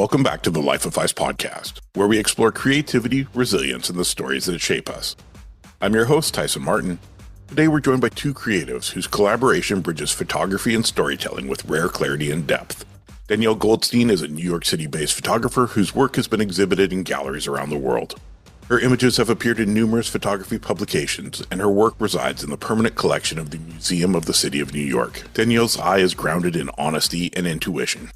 Welcome back to the Life of Phys podcast, where we explore creativity, resilience, and the stories that shape us. I'm your host, Tyson Martin. Today we're joined by two creatives whose collaboration bridges photography and storytelling with rare clarity and depth. Danielle Goldstein is a New York City-based photographer whose work has been exhibited in galleries around the world. Her images have appeared in numerous photography publications, and her work resides in the permanent collection of the Museum of the City of New York. Danielle's eye is grounded in honesty and intuition.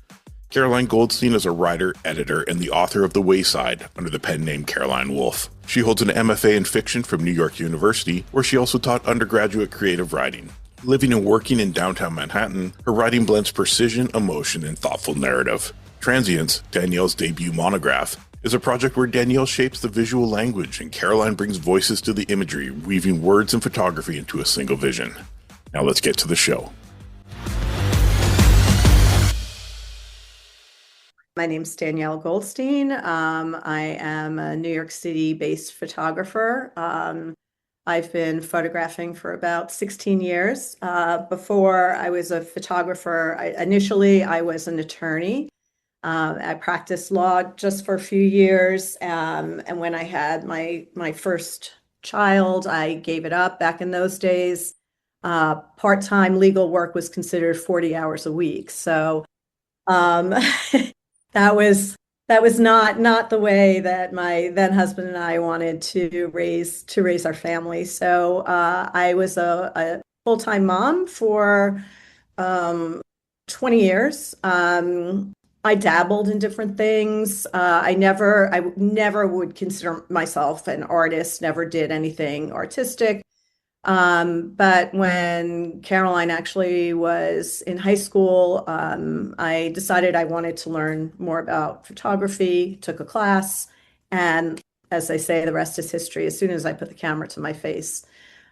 Caroline Goldstein is a writer, editor, and the author of The Wayside under the pen name Caroline Wolff. She holds an MFA in fiction from New York University, where she also taught undergraduate creative writing. Living and working in downtown Manhattan, her writing blends precision, emotion, and thoughtful narrative. Transience, Danielle's debut monograph, is a project where Danielle shapes the visual language and Caroline brings voices to the imagery, weaving words and photography into a single vision. Now let's get to the show. My name's Danielle Goldstein. I am a New York City-based photographer. I've been photographing for about 16 years. Before I was a photographer, initially I was an attorney. I practiced law just for a few years. And when I had my first child, I gave it up. Back in those days, part-time legal work was considered 40 hours a week. So that was not the way that my then husband and I wanted to raise our family. So I was a full-time mom for 20 years. I dabbled in different things. I never would consider myself an artist, never did anything artistic. But when Caroline actually was in high school, I decided I wanted to learn more about photography, took a class, and as I say, the rest is history. As soon as I put the camera to my face,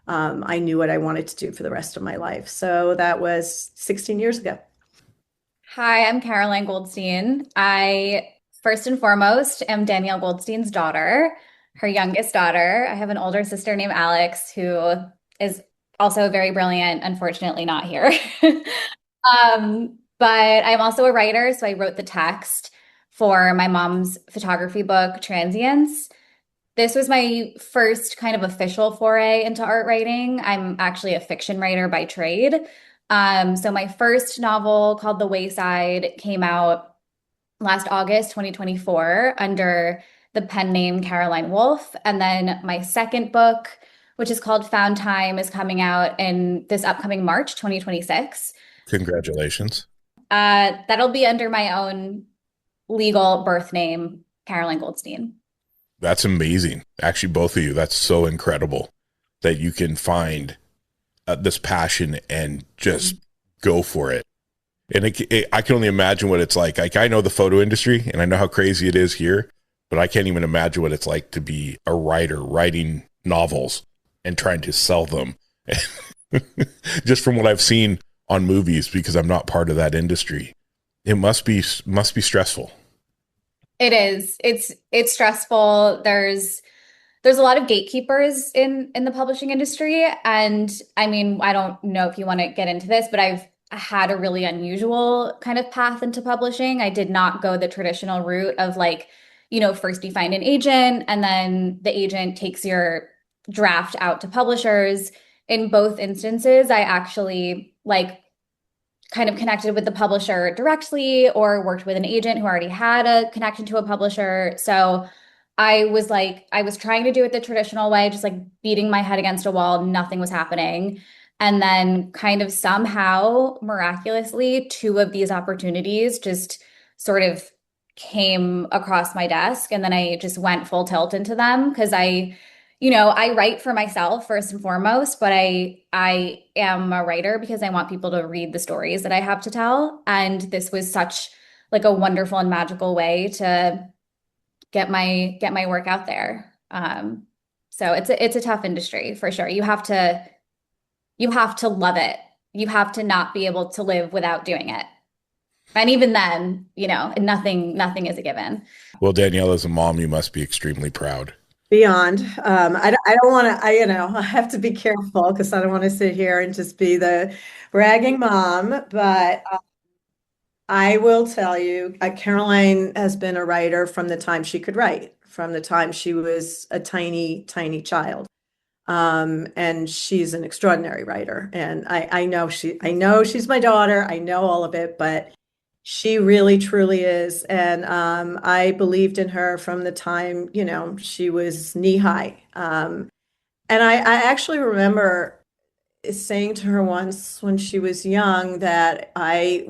I knew what I wanted to do for the rest of my life. So that was 16 years ago. Hi, I'm Caroline Goldstein. I, first and foremost, am Danielle Goldstein's daughter, her youngest daughter. I have an older sister named Alex, who is also very brilliant, unfortunately not here. But I'm also a writer, so I wrote the text for my mom's photography book, Transience. This was my first kind of official foray into art writing. I'm actually a fiction writer by trade. So my first novel, called The Wayside, came out last August 2024 under the pen name Caroline Wolff. And then my second book, which is called Found Time, is coming out in this upcoming March 2026. Congratulations. That'll be under my own legal birth name, Caroline Goldstein. That's amazing. Actually, both of you, that's so incredible that you can find this passion and just go for it. And I can only imagine what it's like. Like, I know the photo industry and I know how crazy it is here, but I can't even imagine what it's like to be a writer writing novels and trying to sell them just from what I've seen on movies, because I'm not part of that industry. It must be stressful. It is. It's stressful. There's a lot of gatekeepers in the publishing industry. And I mean, I don't know if you want to get into this, but I've had a really unusual kind of path into publishing. I did not go the traditional route of first you find an agent and then the agent takes your draft out to publishers. In both instances, I actually kind of connected with the publisher directly or worked with an agent who already had a connection to a publisher. So I was trying to do it the traditional way, just beating my head against a wall. Nothing was happening. And then kind of somehow, miraculously, two of these opportunities just sort of came across my desk. And then I just went full tilt into them because I write for myself first and foremost, but I am a writer because I want people to read the stories that I have to tell. And this was such a wonderful and magical way to get my work out there. So it's a tough industry for sure. You have to love it. You have to not be able to live without doing it. And even then, nothing is a given. Well, Danielle, as a mom, you must be extremely proud. Beyond. I don't want to, I have to be careful because I don't want to sit here and just be the bragging mom, but I will tell you, Caroline has been a writer from the time she could write, from the time she was a tiny, tiny child. And she's an extraordinary writer. And I know she's my daughter. I know all of it, but she really, truly is. And I believed in her from the time, she was knee high. And I actually remember saying to her once when she was young that I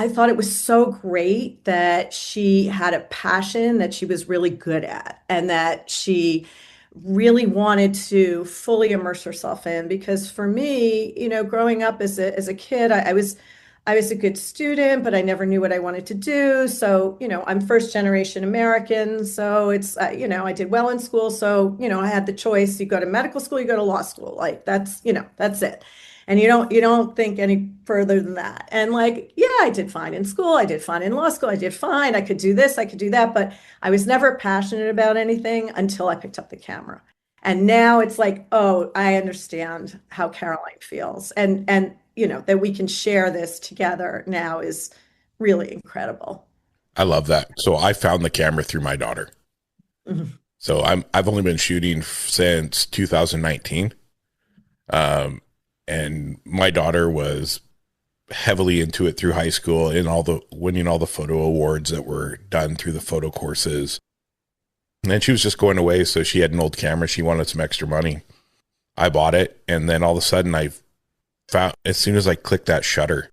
thought it was so great that she had a passion that she was really good at and that she really wanted to fully immerse herself in. Because for me, growing up as a kid, I was a good student, but I never knew what I wanted to do. So, I'm first generation American. So I did well in school. So, I had the choice. You go to medical school, you go to law school. Like that's it. And you don't think any further than that. And like, yeah, I did fine in school. I did fine in law school. I did fine. I could do this, I could do that. But I was never passionate about anything until I picked up the camera. And now it's like, oh, I understand how Caroline feels. And that we can share this together now is really incredible. I love that. So I found the camera through my daughter. Mhm. So I've only been shooting since 2019. And my daughter was heavily into it through high school and winning all the photo awards that were done through the photo courses. And then she was just going away. So she had an old camera. She wanted some extra money. I bought it. And then all of a sudden I found, as soon as I clicked that shutter,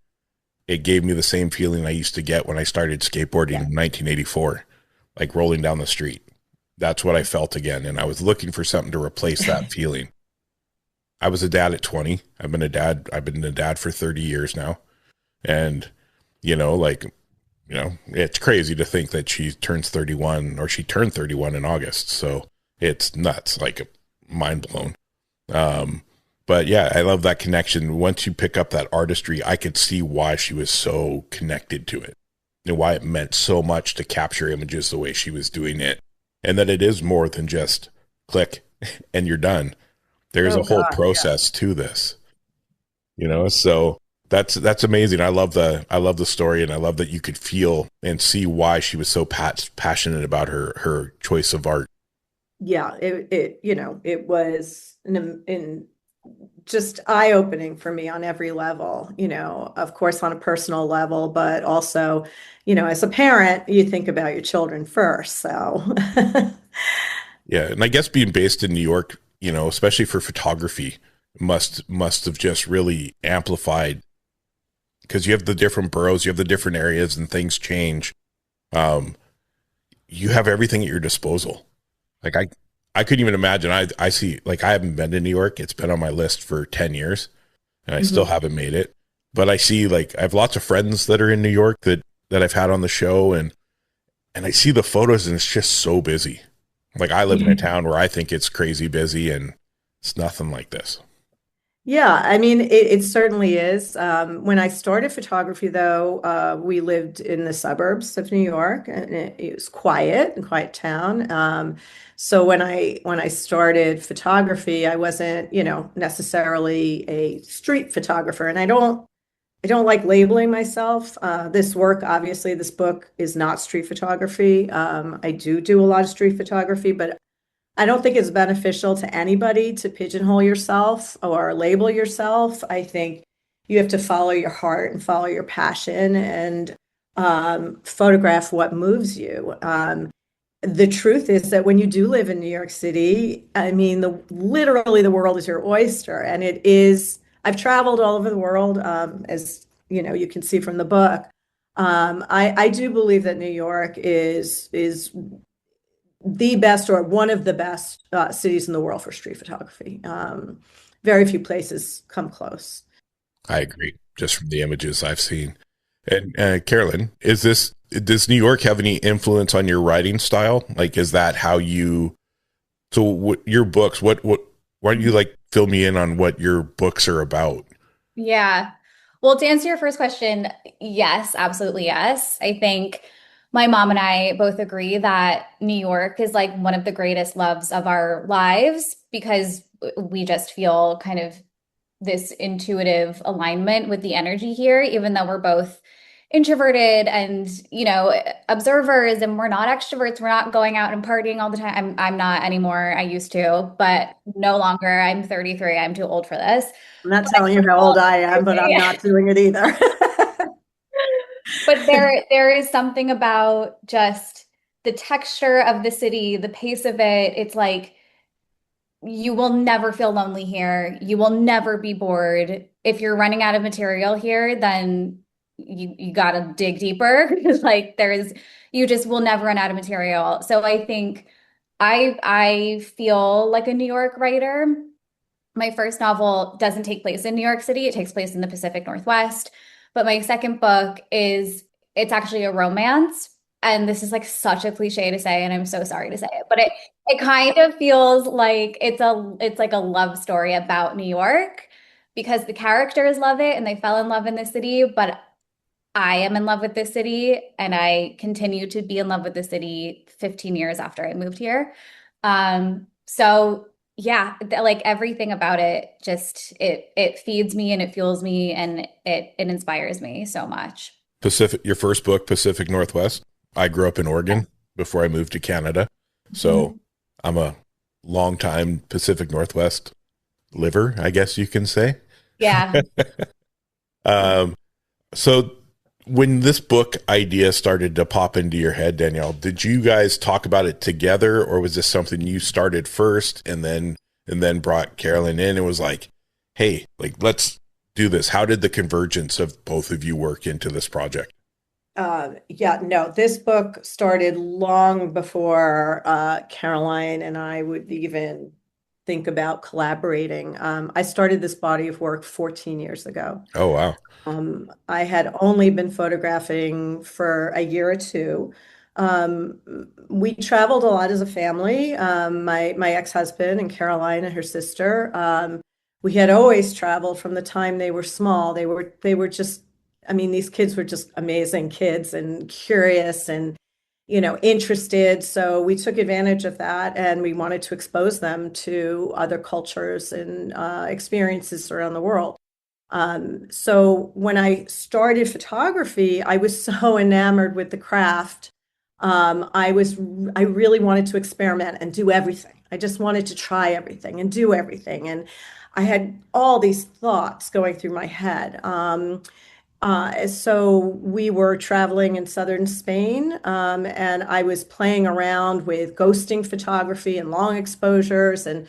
it gave me the same feeling I used to get when I started skateboarding in 1984, like rolling down the street. That's what I felt again. And I was looking for something to replace that feeling. I was a dad at 20. I've been a dad for 30 years now. And, it's crazy to think that she turns 31 or she turned 31 in August. So it's nuts, like mind blown. But yeah, I love that connection. Once you pick up that artistry, I could see why she was so connected to it and why it meant so much to capture images the way she was doing it. And that it is more than just click and you're done. There's a whole process to this, so that's amazing. I love the story, and I love that you could feel and see why she was so passionate about her choice of art. Yeah, it was in just eye-opening for me on every level, of course on a personal level, but also, as a parent, you think about your children first. So yeah, and I guess being based in New York, especially for photography, must have just really amplified, because you have the different boroughs, you have the different areas, and things change. You have everything at your disposal. Like I couldn't even imagine. I see, like, I haven't been to New York. It's been on my list for 10 years and I still haven't made it. But I see, like, I have lots of friends that are in New York that I've had on the show, and I see the photos and it's just so busy. Like, I live in a town where I think it's crazy busy, and it's nothing like this. Yeah, I mean, it certainly is. When I started photography, though, we lived in the suburbs of New York, and it was a quiet town. So when I started photography, I wasn't, necessarily a street photographer, and I don't like labeling myself. This book is not street photography. I do a lot of street photography, but I don't think it's beneficial to anybody to pigeonhole yourself or label yourself. I think you have to follow your heart and follow your passion and photograph what moves you. The truth is that when you do live in New York City, I mean, literally the world is your oyster, and it is. I've traveled all over the world, as you can see from the book. I do believe that New York is the best or one of the best cities in the world for street photography. Very few places come close. I agree, just from the images I've seen. And Carolyn, does New York have any influence on your writing style? Like, is that how your books, why don't you fill me in on what your books are about? Yeah. Well, to answer your first question, yes, absolutely yes. I think my mom and I both agree that New York is like one of the greatest loves of our lives, because we just feel kind of this intuitive alignment with the energy here, even though we're both introverted and, observers, and we're not extroverts. We're not going out and partying all the time. I'm not anymore. I used to, but no longer. I'm 33. I'm too old for this. I'm not telling you how old I am, but I'm not doing it either. But there is something about just the texture of the city, the pace of it. It's like you will never feel lonely here. You will never be bored. If you're running out of material here, then you got to dig deeper. Like you just will never run out of material. So I think I feel like a New York writer. My first novel doesn't take place in New York City. It takes place in the Pacific Northwest. But my second book it's actually a romance. And this is like such a cliche to say, and I'm so sorry to say it, but it kind of feels like it's like a love story about New York because the characters love it and they fell in love in the city, but I am in love with this city and I continue to be in love with the city 15 years after I moved here. So yeah, like everything about it just it feeds me and it fuels me and it inspires me so much. Your first book, Pacific Northwest. I grew up in Oregon before I moved to Canada. So I'm a longtime Pacific Northwest liver, I guess you can say. Yeah. So when this book idea started to pop into your head, Danielle, did you guys talk about it together, or was this something you started first and then brought Caroline in and was like, hey, like, let's do this? How did the convergence of both of you work into this project? No, this book started long before Caroline and I would even think about collaborating. I started this body of work 14 years ago. Oh, wow. I had only been photographing for a year or two. Um, we traveled a lot as a family. My ex-husband and Caroline and her sister. We had always traveled from the time they were small. They were just, I mean, these kids were just amazing kids and curious and interested. So we took advantage of that and we wanted to expose them to other cultures and experiences around the world. So when I started photography, I was so enamored with the craft. I really wanted to experiment and do everything. I just wanted to try everything and do everything. And I had all these thoughts going through my head. So we were traveling in southern Spain, and I was playing around with ghosting photography and long exposures. And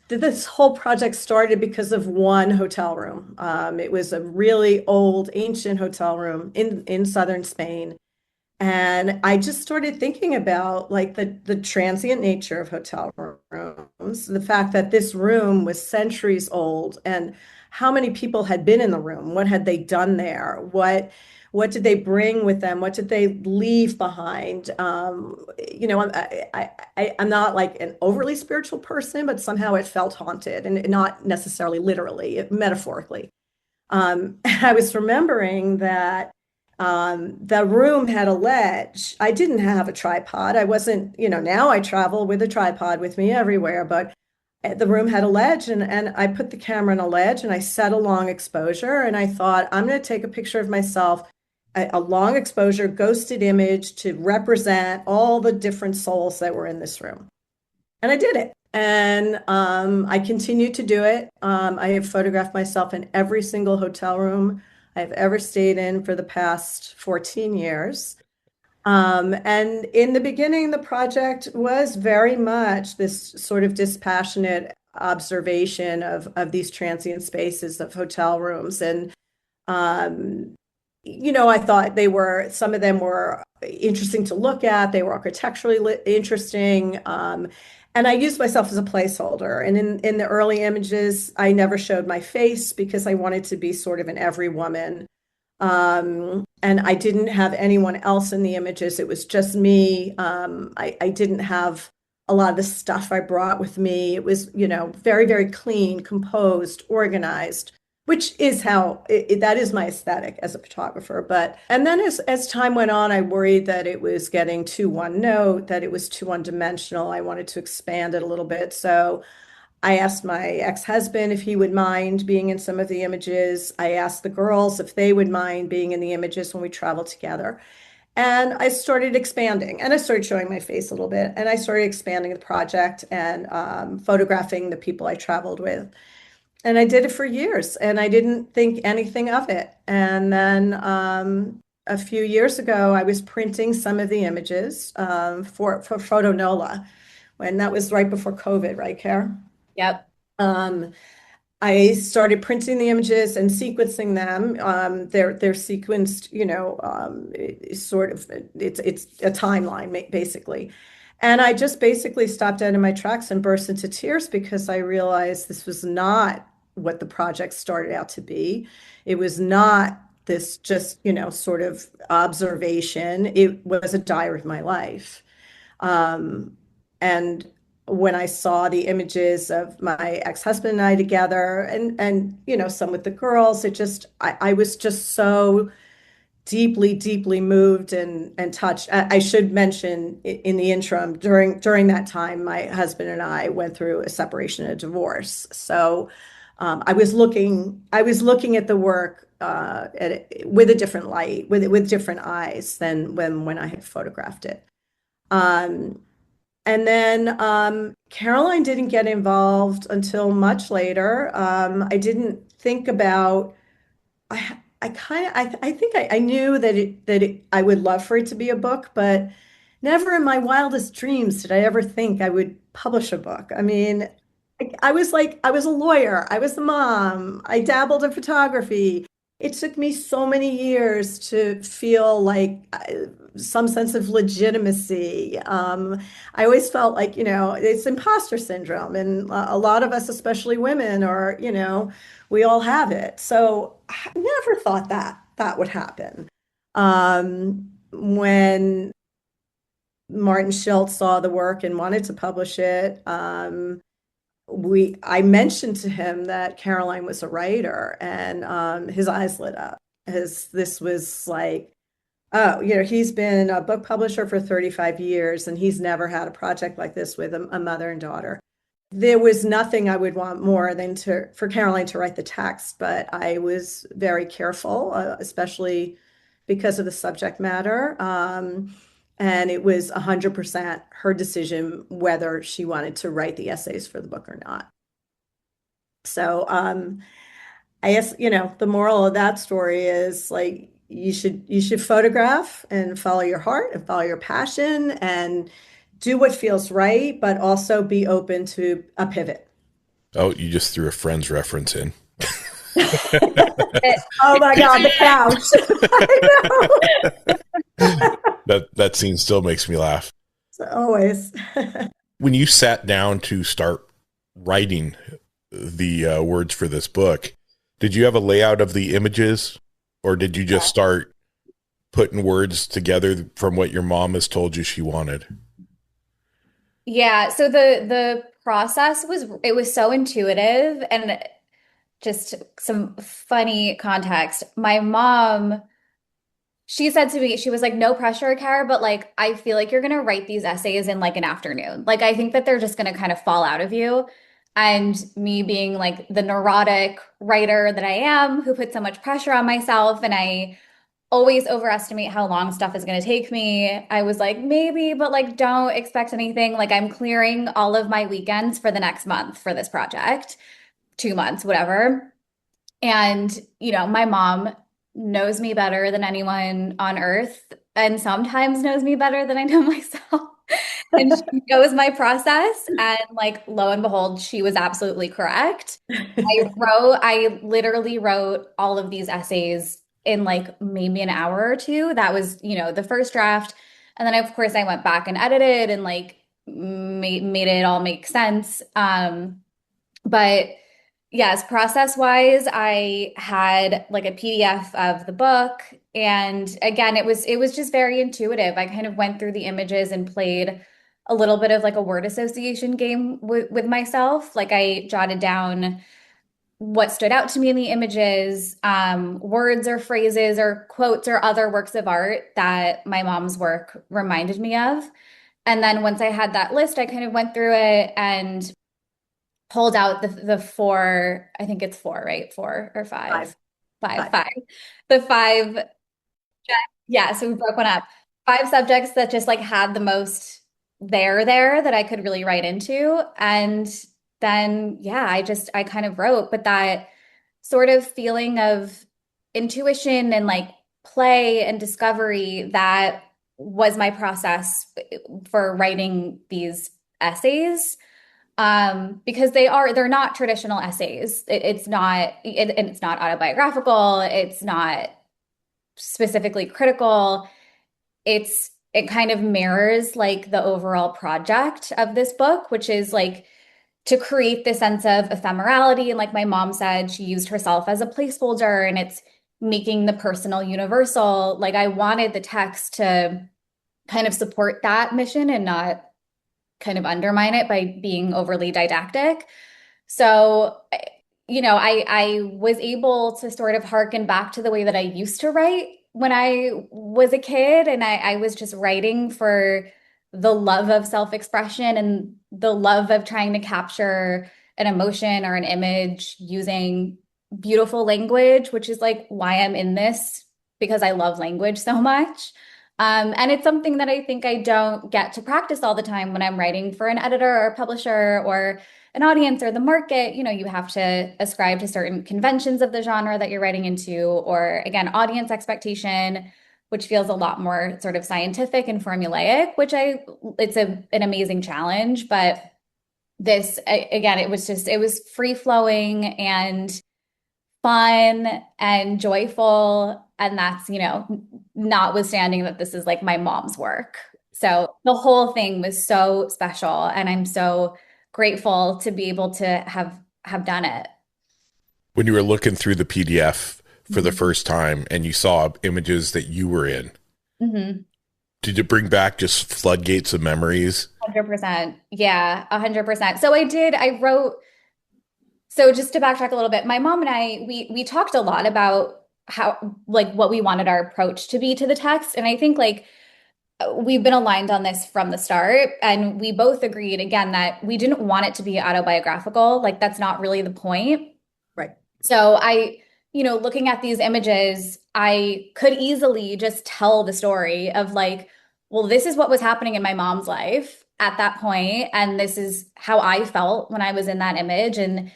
this whole project started because of one hotel room. It was a really old, ancient hotel room in southern Spain. And I just started thinking about like the transient nature of hotel rooms, the fact that this room was centuries old, and how many people had been in the room, what had they done there, what did they bring with them, what did they leave behind. I'm not like an overly spiritual person, but somehow it felt haunted, and not necessarily literally, metaphorically. I was remembering that the room had a ledge. I didn't have a tripod. I wasn't, now I travel with a tripod with me everywhere, but the room had a ledge, and I put the camera on a ledge and I set a long exposure, and I thought, I'm going to take a picture of myself, a long exposure ghosted image to represent all the different souls that were in this room. And I did it. And I continued to do it. I have photographed myself in every single hotel room I've ever stayed in for the past 14 years. And in the beginning, the project was very much this sort of dispassionate observation of these transient spaces of hotel rooms. And, I thought some of them were interesting to look at. They were architecturally interesting. And I used myself as a placeholder. And in the early images, I never showed my face because I wanted to be sort of an every woman. And I didn't have anyone else in the images. It was just me. I didn't have a lot of the stuff I brought with me. It was, very, very clean, composed, organized, which is how that is my aesthetic as a photographer. And then as time went on, I worried that it was getting too one note, that it was too one dimensional. I wanted to expand it a little bit. So I asked my ex-husband if he would mind being in some of the images. I asked the girls if they would mind being in the images when we traveled together. And I started expanding and I started showing my face a little bit and I started expanding the project and photographing the people I traveled with. And I did it for years and I didn't think anything of it. And then a few years ago, I was printing some of the images for Photo Nola when that was right before COVID, right, Kara? Yep. Um, I started printing the images and sequencing them. They're sequenced, sort of it's a timeline basically. And I just basically stopped dead in my tracks and burst into tears because I realized this was not what the project started out to be. It was not this just, sort of observation. It was a diary of my life. And when I saw the images of my ex-husband and I together and some with the girls, I was just so deeply, deeply moved and touched. I should mention in the interim, during that time, my husband and I went through a separation and a divorce. So I was looking at the work with a different light, with different eyes than when I had photographed it. Um, and then Caroline didn't get involved until much later. I didn't think about. I kind of I think I knew I would love for it to be a book, but never in my wildest dreams did I ever think I would publish a book. I mean, I was a lawyer, I was a mom, I dabbled in photography. It took me so many years to feel like some sense of legitimacy. I always felt like, it's imposter syndrome, and a lot of us, especially women, we all have it. So I never thought that would happen. When Martin Schultz saw the work and wanted to publish it, I mentioned to him that Caroline was a writer, and his eyes lit up. This was like, oh, he's been a book publisher for 35 years, and he's never had a project like this with a mother and daughter. There was nothing I would want more than for Caroline to write the text, but I was very careful, especially because of the subject matter. And it was 100% her decision whether she wanted to write the essays for the book or not. So I guess, the moral of that story is like you should photograph and follow your heart and follow your passion and do what feels right, but also be open to a pivot. Oh, you just threw a Friends reference in. Oh my God, the couch. I know. That scene still makes me laugh. So always. When you sat down to start writing the words for this book, did you have a layout of the images, or did you just start putting words together from what your mom has told you she wanted? Yeah, so the process was so intuitive, and just some funny context. My mom, she said to me, she was like, no pressure, Kara, but like, I feel like you're going to write these essays in like an afternoon. Like, I think that they're just going to kind of fall out of you. And me being like the neurotic writer that I am, who put so much pressure on myself, and I always overestimate how long stuff is going to take me. I was like, maybe, but like, don't expect anything. Like, I'm clearing all of my weekends for the next month for this project, 2 months, whatever. And, my mom knows me better than anyone on earth, and sometimes knows me better than I know myself. And she knows my process. And like, lo and behold, she was absolutely correct. I literally wrote all of these essays in like maybe an hour or two. That was, the first draft. And then of course I went back and edited and like made it all make sense. But yes, process wise, I had like a PDF of the book. And again, it was just very intuitive. I kind of went through the images and played a little bit of like a word association game with myself. Like I jotted down what stood out to me in the images, words or phrases or quotes or other works of art that my mom's work reminded me of. And then once I had that list, I kind of went through it and pulled out the four, I think it's four, right? Four or Five. five? Five, Five. five. The five, yeah, so we broke one up. Five subjects that just like had the most there that I could really write into. And then, yeah, I kind of wrote, but that sort of feeling of intuition and like play and discovery, that was my process for writing these essays. Because they're not traditional essays. And it's not autobiographical. It's not specifically critical. It kind of mirrors like the overall project of this book, which is like to create this sense of ephemerality. And like my mom said, she used herself as a placeholder, and it's making the personal universal. Like I wanted the text to kind of support that mission and not kind of undermine it by being overly didactic. So, I was able to sort of harken back to the way that I used to write when I was a kid, and I was just writing for the love of self-expression and the love of trying to capture an emotion or an image using beautiful language, which is like why I'm in this, because I love language so much. And it's something that I think I don't get to practice all the time when I'm writing for an editor or a publisher or an audience or the market. You have to ascribe to certain conventions of the genre that you're writing into, or again, audience expectation, which feels a lot more sort of scientific and formulaic, it's an amazing challenge. But again, it was free flowing and fun and joyful. And that's, notwithstanding that this is like my mom's work. So the whole thing was so special. And I'm so grateful to be able to have done it. When you were looking through the PDF for the Mhm. first time and you saw images that you were in, Mhm. did it bring back just floodgates of memories? 100%. Yeah, 100%. I wrote, so just to backtrack a little bit, my mom and we talked a lot about how, like, what we wanted our approach to be to the text. And I think like we've been aligned on this from the start. And we both agreed again that we didn't want it to be autobiographical. Like that's not really the point. Right. So looking at these images, I could easily just tell the story of like, well, this is what was happening in my mom's life at that point, and this is how I felt when I was in that image, and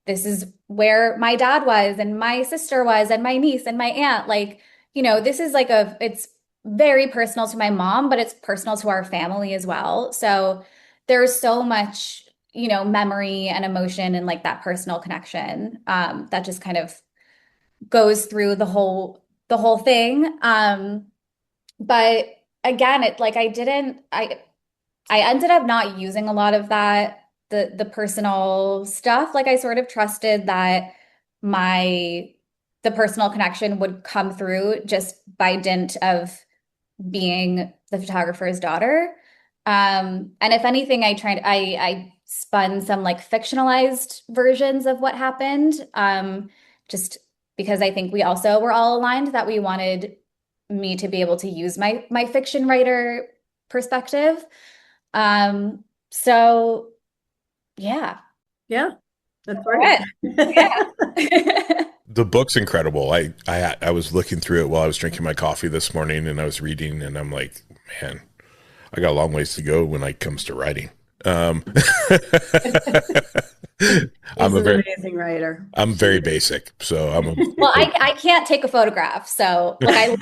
this is where my dad was, and my sister was, and my niece and my aunt. Like, this is like it's very personal to my mom, but it's personal to our family as well. So there's so much memory and emotion and like that personal connection that just kind of goes through the whole thing. But again, it like I ended up not using a lot of that, the personal stuff. Like I sort of trusted that the personal connection would come through just by dint of being the photographer's daughter. And if anything, I spun some like fictionalized versions of what happened, just because I think we also were all aligned that we wanted me to be able to use my fiction writer perspective. So yeah. Yeah, that's right. Yeah. The book's incredible. I was looking through it while I was drinking my coffee this morning, and I was reading, and I'm like, man, I got a long ways to go when it comes to writing. He's an amazing writer. I'm very basic, so I'm a Well, I can't take a photograph, so like I love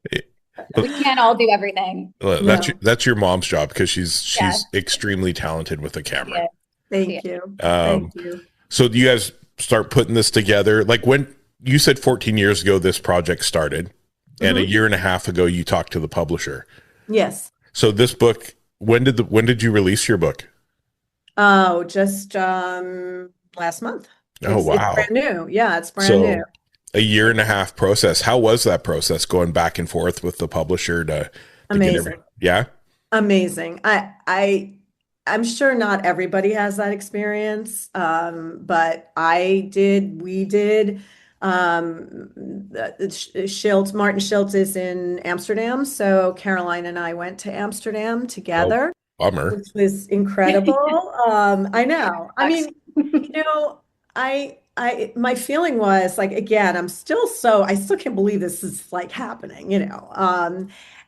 it. We can't all do everything. That's your mom's job, because she's Yeah. extremely talented with a camera. Thank you. Thank you. So do you guys start putting this together? Like when you said 14 years ago this project started, and a year and a half ago you talked to the publisher. Yes. So this book, when did you release your book? Oh, just last month. Oh, wow. It's brand new. Yeah, it's brand new. A year and a half process. How was that process going back and forth with the publisher to Amazing. Yeah? Amazing. I'm sure not everybody has that experience, but we did. Martin Schiltz is in Amsterdam, so Caroline and I went to Amsterdam together. Bummer. which was incredible. I know. I mean, my feeling was like, again, I still can't believe this is like happening.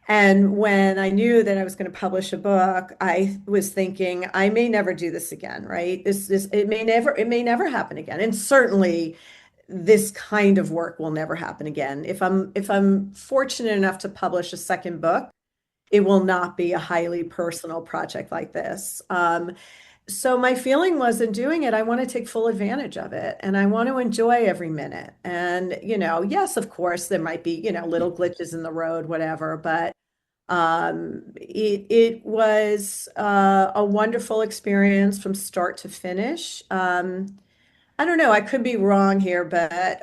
And when I knew that I was going to publish a book, I was thinking, I may never do this again, right? It may never happen again. And certainly this kind of work will never happen again. If I'm fortunate enough to publish a second book, it will not be a highly personal project like this. So my feeling was in doing it, I want to take full advantage of it and I want to enjoy every minute. And, yes, of course, there might be, little glitches in the road, whatever, but it was a wonderful experience from start to finish. I don't know, I could be wrong here, but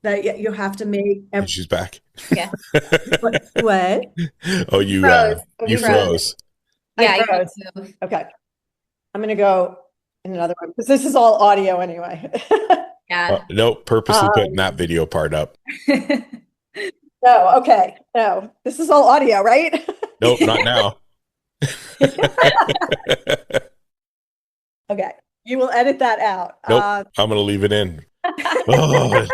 that you have to make And she's back. Yeah. what? Oh, Froze. you You froze. froze. Yeah, I you froze. need to. Okay. I'm going to go in another one because this is all audio anyway. Yeah. No, purposely putting Um, that video part up. no, okay. No, this is all audio, right? Nope, not now. Okay. You will edit that out. Nope, I'm going to leave it in. Oh,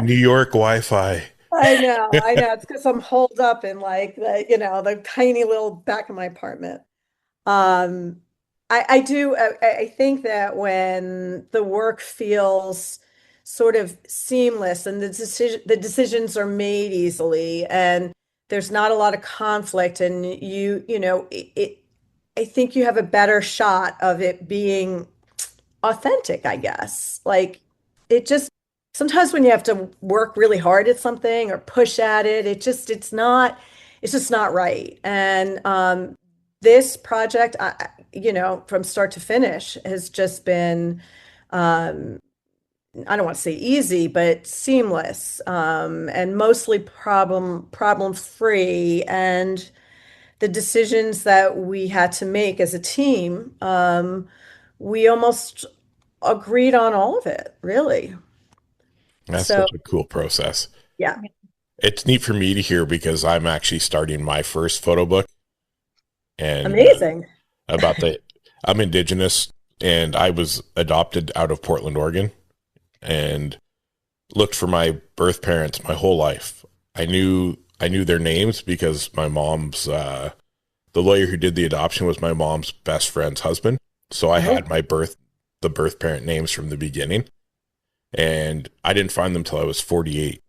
New York Wi-Fi. I know. It's because I'm holed up in like the tiny little back of my apartment. Um, I think that when the work feels sort of seamless and the decisions are made easily and there's not a lot of conflict and I think you have a better shot of it being authentic, I guess. Like it just sometimes when you have to work really hard at something or push at it, it's just not right. And this project, from start to finish has just been um I don't want to say easy, but seamless, and mostly problem free. And the decisions that we had to make as a team, we almost agreed on all of it, really. That's So, such a cool process. yeah, It's neat for me to hear because I'm actually starting my first photo book and amazing. about I'm Indigenous and I was adopted out of Portland, Oregon, and looked for my birth parents my whole life. I knew their names because my mom's the lawyer who did the adoption was my mom's best friend's husband. So I Oh, had the birth parent names from the beginning, and I didn't find them till I was 48.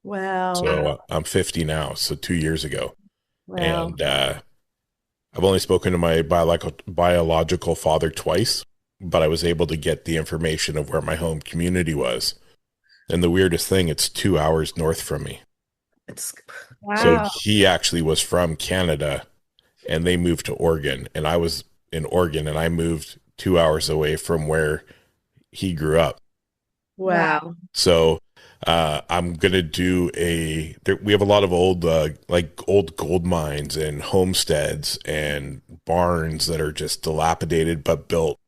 wow. So I'm 50 now, so 2 years ago. Wow. And I've only spoken to my biological father twice, but I was able to get the information of where my home community was. And the weirdest thing, it's 2 hours north from me. It's So Wow. he actually was from Canada and they moved to Oregon. And I was in Oregon and I moved 2 hours away from where he grew up. wow. So I'm gonna we have a lot of old old gold mines and homesteads and barns that are just dilapidated but built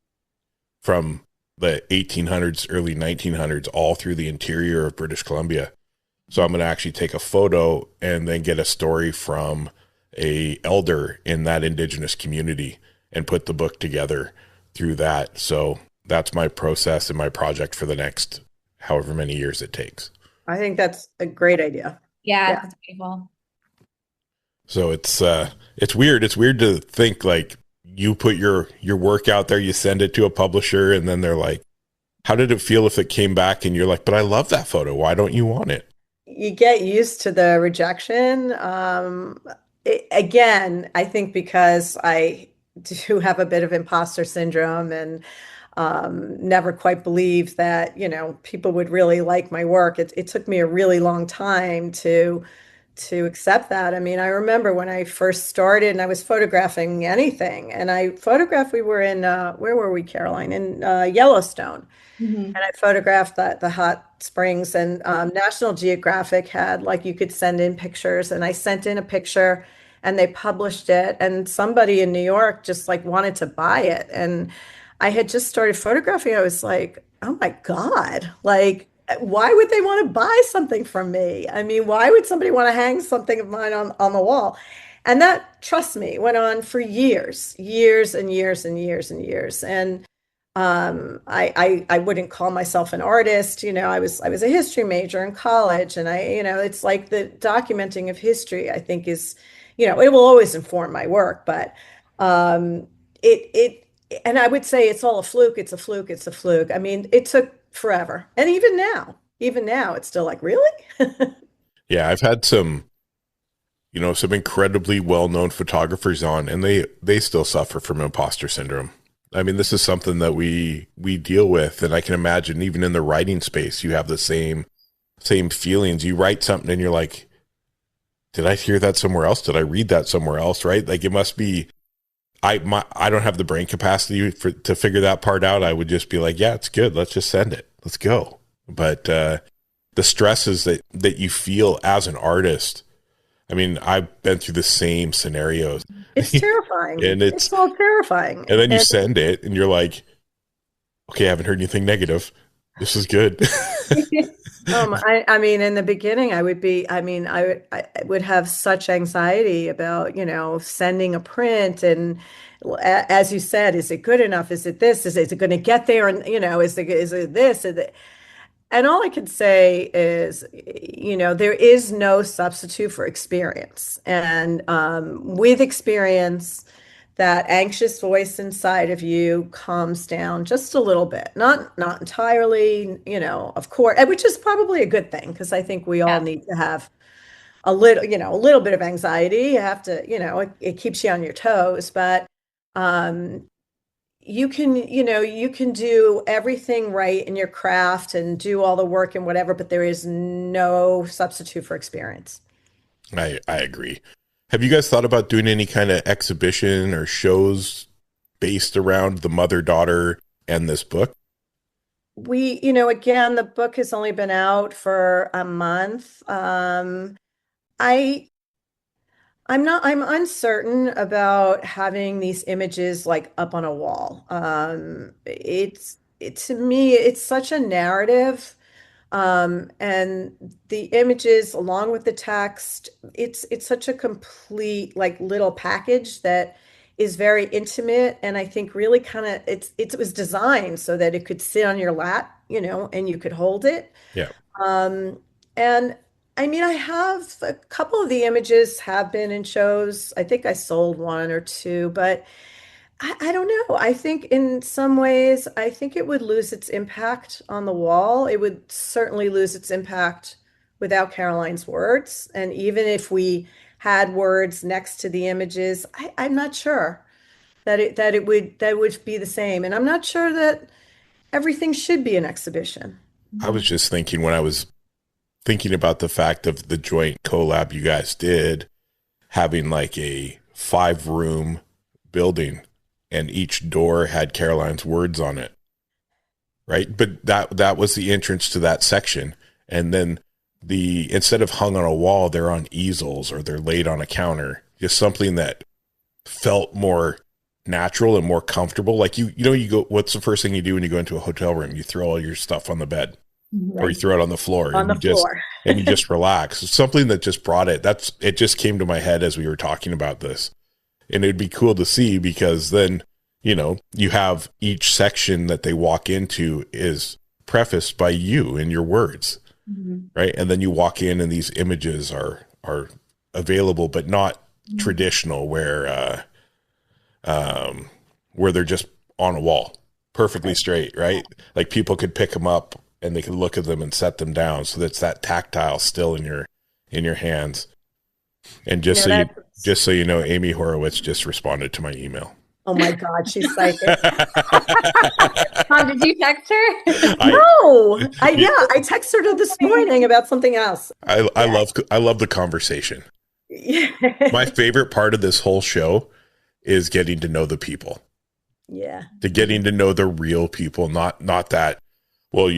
from the 1800s, early 1900s, all through the interior of British Columbia. So I'm gonna actually take a photo and then get a story from a elder in that Indigenous community and put the book together through that. So that's my process and my project for the next however many years it takes. I think that's a great idea. Yeah, Yeah. that's beautiful. So it's weird. It's weird to think like you put your work out there, you send it to a publisher, and then they're like, "How did it feel if it came back?" And you're like, "But I love that photo. Why don't you want it?" You get used to the rejection. Again, I think because I do have a bit of imposter syndrome and never quite believed that, people would really like my work. It took me a really long time to accept that. I mean, I remember when I first started and I was photographing anything, and we were in, where were we, Caroline? In Yellowstone. Mhm. And I photographed the hot springs, and National Geographic had like you could send in pictures, and I sent in a picture, and they published it, and somebody in New York just like wanted to buy it, and I had just started photographing. I was like, oh my God, like why would they want to buy something from me? I mean, why would somebody want to hang something of mine on the wall? And that, trust me, went on for years, years and years and years and years. And I wouldn't call myself an artist. I was a history major in college, and it's like the documenting of history, I think is, it will always inform my work, but and I would say it's all a fluke. It's a fluke. It's a fluke. I mean, it took forever. And even now, it's still like, really? Yeah, I've had some incredibly well-known photographers on, and they still suffer from imposter syndrome. I mean, this is something that we deal with, and I can imagine even in the writing space, you have the same feelings. You write something and you're like, did I hear that somewhere else? Did I read that somewhere else? Right? Like, it must be, I don't have the brain capacity to figure that part out. I would just be like, yeah, it's good. Let's just send it. Let's go. But the stresses that you feel as an artist, I mean, I've been through the same scenarios. It's terrifying. And it's all terrifying. And then you send it and you're like, okay, I haven't heard anything negative. This is good. I mean, in the beginning, I would have such anxiety about, sending a print. And as you said, is it good enough? Is it this? Is it going to get there? And, is it this? And all I can say is, there is no substitute for experience. And with experience, that anxious voice inside of you calms down just a little bit, not entirely, of course, which is probably a good thing, because I think we all need to have a little bit of anxiety. You have to, it keeps you on your toes, but you can do everything right in your craft and do all the work and whatever, but there is no substitute for experience. I agree. Have you guys thought about doing any kind of exhibition or shows based around the mother-daughter and this book? Again, the book has only been out for a month. I'm uncertain about having these images like up on a wall. To me, it's such a narrative. And the images along with the text, it's such a complete like little package that is very intimate, and I think really kind of it was designed so that it could sit on your lap, and you could hold it. Yeah. And I mean, I have a couple of the images have been in shows. I think I sold one or two, but I don't know. I think in some ways, I think it would lose its impact on the wall. It would certainly lose its impact without Caroline's words. And even if we had words next to the images, I'm not sure that would be the same. And I'm not sure that everything should be an exhibition. I was just thinking when I was thinking about the fact of the joint collab you guys did, having like a 5-room building, and each door had Caroline's words on it, right? But that was the entrance to that section. And then instead of hung on a wall, they're on easels or they're laid on a counter. Just something that felt more natural and more comfortable. Like you go, what's the first thing you do when you go into a hotel room? You throw all your stuff on the bed, right, or you throw it on the floor. And you just relax. Something that just brought it. It just came to my head as we were talking about this. And it'd be cool to see, because then, you have each section that they walk into is prefaced by you in your words, right? And then you walk in and these images are available, but not traditional where they're just on a wall, perfectly straight, right? Like people could pick them up and they could look at them and set them down. So that's that tactile still in your hands. And just so you know, Amy Horowitz just responded to my email. Oh my God, she's psychic. Tom, did you text her? No, I texted her this morning about something else. I love the conversation. Yeah. My favorite part of this whole show is getting to know the people. Yeah. Getting to know the real people, not that, well,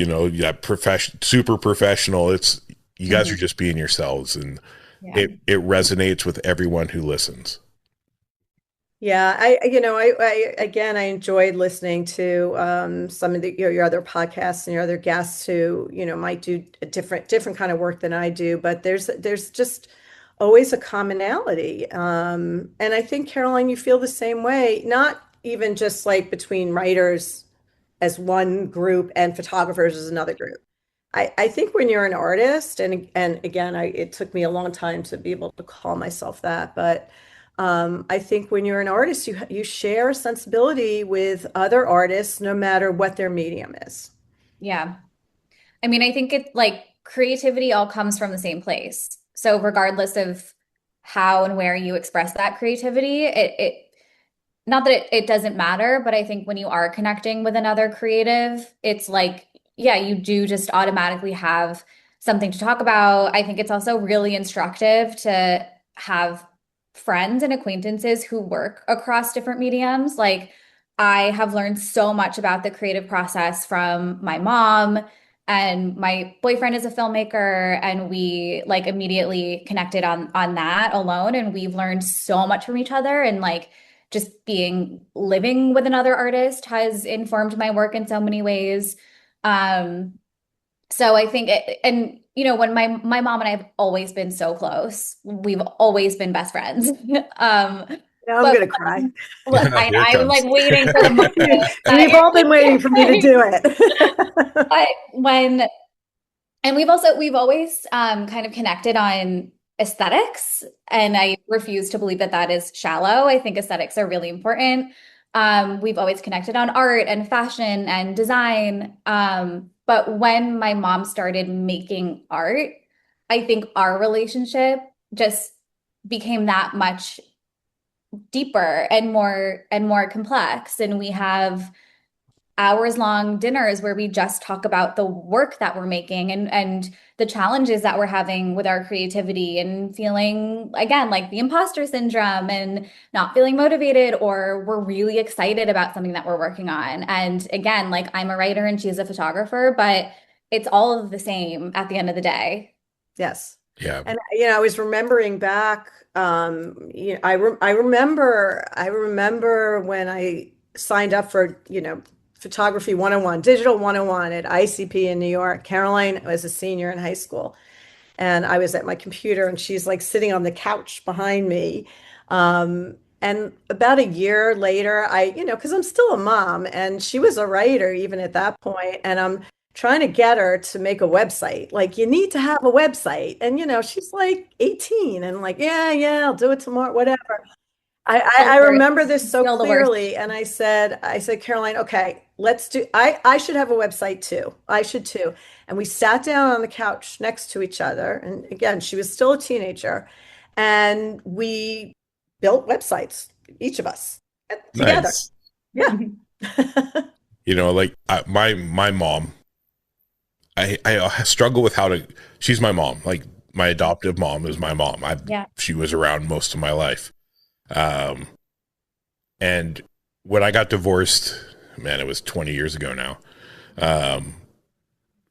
super professional. It's, you guys are just being yourselves, and it resonates with everyone who listens. Yeah, I enjoyed listening to some of your other podcasts and your other guests who, might do a different kind of work than I do, but there's just always a commonality. And I think, Caroline, you feel the same way, not even just like between writers as one group and photographers as another group. I think when you're an artist, and again, it took me a long time to be able to call myself that, but I think when you're an artist, you share a sensibility with other artists, no matter what their medium is. Yeah. I mean, I think it like creativity all comes from the same place. So regardless of how and where you express that creativity, it not that it doesn't matter, but I think when you are connecting with another creative, it's like, yeah, you do just automatically have something to talk about. I think it's also really instructive to have friends and acquaintances who work across different mediums. Like, I have learned so much about the creative process from my mom, and my boyfriend is a filmmaker, and we like immediately connected on that alone, and we've learned so much from each other. And like, just being living with another artist has informed my work in so many ways. Um, so I think and when my mom and I have always been so close. We've always been best friends. Now I'm But gonna cry. look, Here it I'm comes. like waiting for the moment We've all been waiting for me to do it. but we've always kind of connected on aesthetics, and I refuse to believe that that is shallow. I think aesthetics are really important. We've always connected on art and fashion and design. But when my mom started making art, I think our relationship just became that much deeper and more complex. And we have hours long dinners where we just talk about the work that we're making and the challenges that we're having with our creativity, and feeling again like the imposter syndrome and not feeling motivated, or we're really excited about something that we're working on. And again, like, I'm a writer and she's a photographer, but it's all of the same at the end of the day. Yes. Yeah. And I was remembering back. I remember when I signed up for photography 101, digital 101 at ICP in New York. Caroline was a senior in high school, and I was at my computer, and she's like sitting on the couch behind me. And about a year later, because I'm still a mom, and she was a writer even at that point, and I'm trying to get her to make a website. Like, you need to have a website. And, she's like 18 and like, yeah, I'll do it tomorrow, whatever. I remember this so clearly. And I said, Caroline, okay, I should have a website too. I should too. And we sat down on the couch next to each other. And again, she was still a teenager. And we built websites, each of us, together. Nice. Yeah. Like my mom, I struggle with she's my mom. Like, my adoptive mom is my mom. She was around most of my life. And when I got divorced, man, it was 20 years ago now.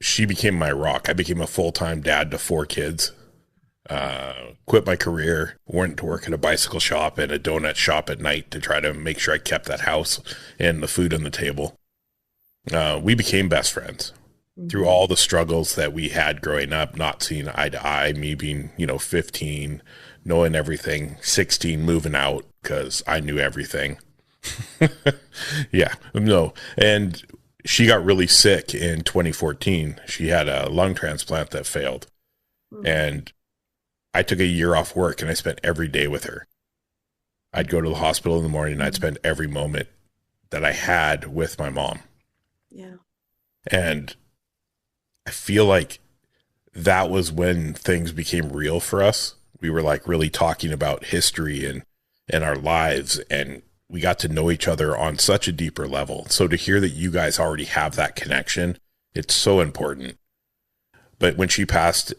She became my rock. I became a full-time dad to 4 kids. Quit my career, went to work at a bicycle shop and a donut shop at night to try to make sure I kept that house and the food on the table. We became best friends through all the struggles that we had growing up, not seeing eye to eye, me being, 15, knowing everything, 16, moving out because I knew everything. Yeah, no. And she got really sick in 2014. She had a lung transplant that failed. And I took a year off work and I spent every day with her. I'd go to the hospital in the morning and I'd spend every moment that I had with my mom. Yeah. And I feel like that was when things became real for us. We were like really talking about history and our lives, and we got to know each other on such a deeper level. So to hear that you guys already have that connection, it's so important. But when she passed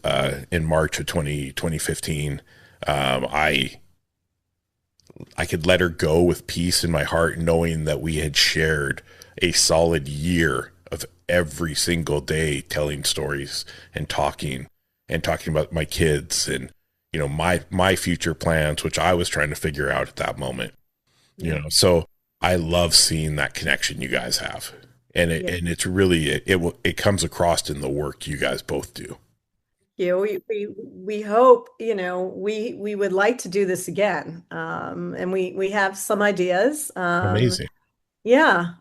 in March of 2015, I could let her go with peace in my heart, knowing that we had shared a solid year of every single day telling stories and talking about my kids and, my future plans, which I was trying to figure out at that moment. So I love seeing that connection you guys have. And it's really, it comes across in the work you guys both do. you. We hope, we would like to do this again. And we have some ideas. Amazing. Yeah,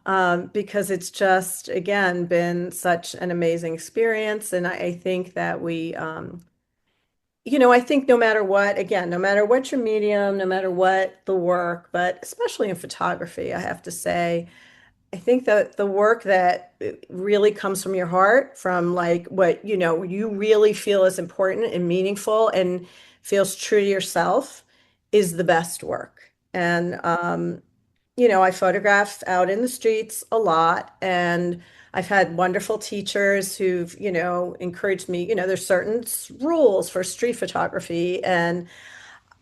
because it's just, again, been such an amazing experience. And I think that I think no matter what, again, no matter what your medium, no matter what the work, but especially in photography, I have to say, I think that the work that really comes from your heart, from like what, you really feel is important and meaningful and feels true to yourself is the best work. And, I photograph out in the streets a lot, and I've had wonderful teachers who've, encouraged me. There's certain rules for street photography, and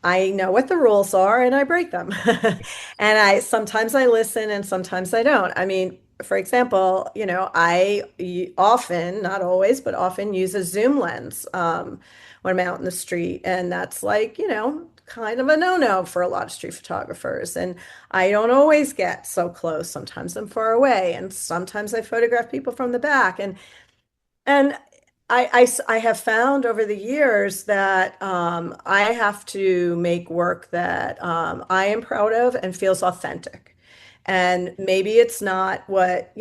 I know what the rules are and I break them. And I sometimes I listen and sometimes I don't. I mean, for example, often, not always, but often use a zoom lens when I'm out in the street. And that's like, kind of a no-no for a lot of street photographers. And I don't always get so close. Sometimes I'm far away, and sometimes I photograph people from the back. And I have found over the years that I have to make work that I am proud of and feels authentic. And maybe it's not what,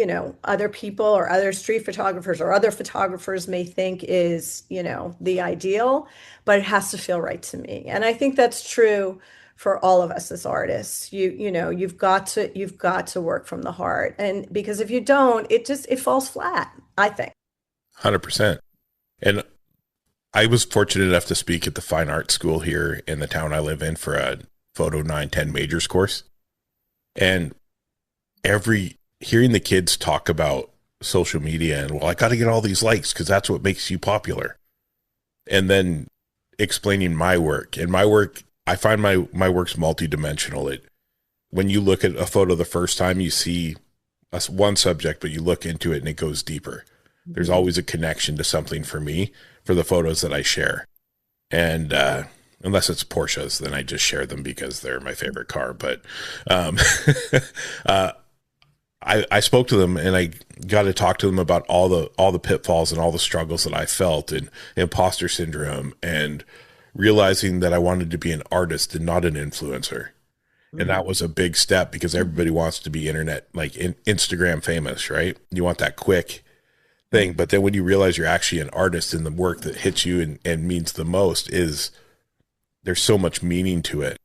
other people or other street photographers or other photographers may think is, the ideal, but it has to feel right to me. And I think that's true for all of us as artists. You've got to work from the heart. And because if you don't, it falls flat, I think. 100%. And I was fortunate enough to speak at the fine art school here in the town I live in for a photo 910 majors course. And hearing the kids talk about social media and, well, I got to get all these likes because that's what makes you popular. And then explaining my work, and my work, I find my work's multidimensional. When you look at a photo the first time, you see one subject, but you look into it and it goes deeper. There's always a connection to something for me for the photos that I share. And unless it's Porsches, then I just share them because they're my favorite car. But I spoke to them, and I got to talk to them about all the pitfalls and all the struggles that I felt, and imposter syndrome, and realizing that I wanted to be an artist and not an influencer. And that was a big step because everybody wants to be internet, like Instagram famous, right? You want that quick thing. But then when you realize you're actually an artist, and the work that hits you and means the most is, there's so much meaning to it.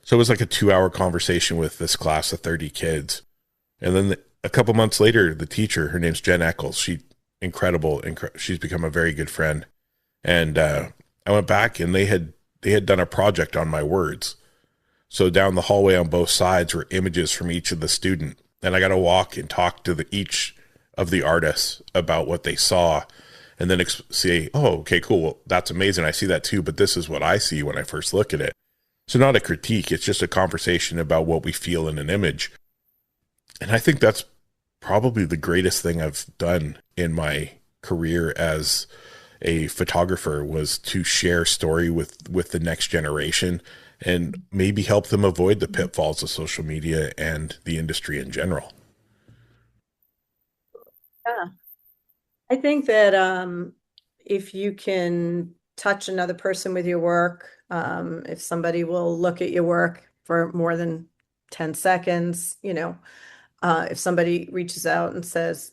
So it was like a 2-hour conversation with this class of 30 kids. And then a couple months later, the teacher, her name's Jen Eccles. Incredible. She's become a very good friend. And I went back, and they had done a project on my words. So down the hallway on both sides were images from each of the student. And I got to walk and talk to each of the artists about what they saw, and then say, oh, okay, cool. Well, that's amazing. I see that too, but this is what I see when I first look at it. So not a critique. It's just a conversation about what we feel in an image. And I think that's probably the greatest thing I've done in my career as a photographer, was to share story with the next generation and maybe help them avoid the pitfalls of social media and the industry in general. Yeah. I think that if you can touch another person with your work, if somebody will look at your work for more than 10 seconds, if somebody reaches out and says,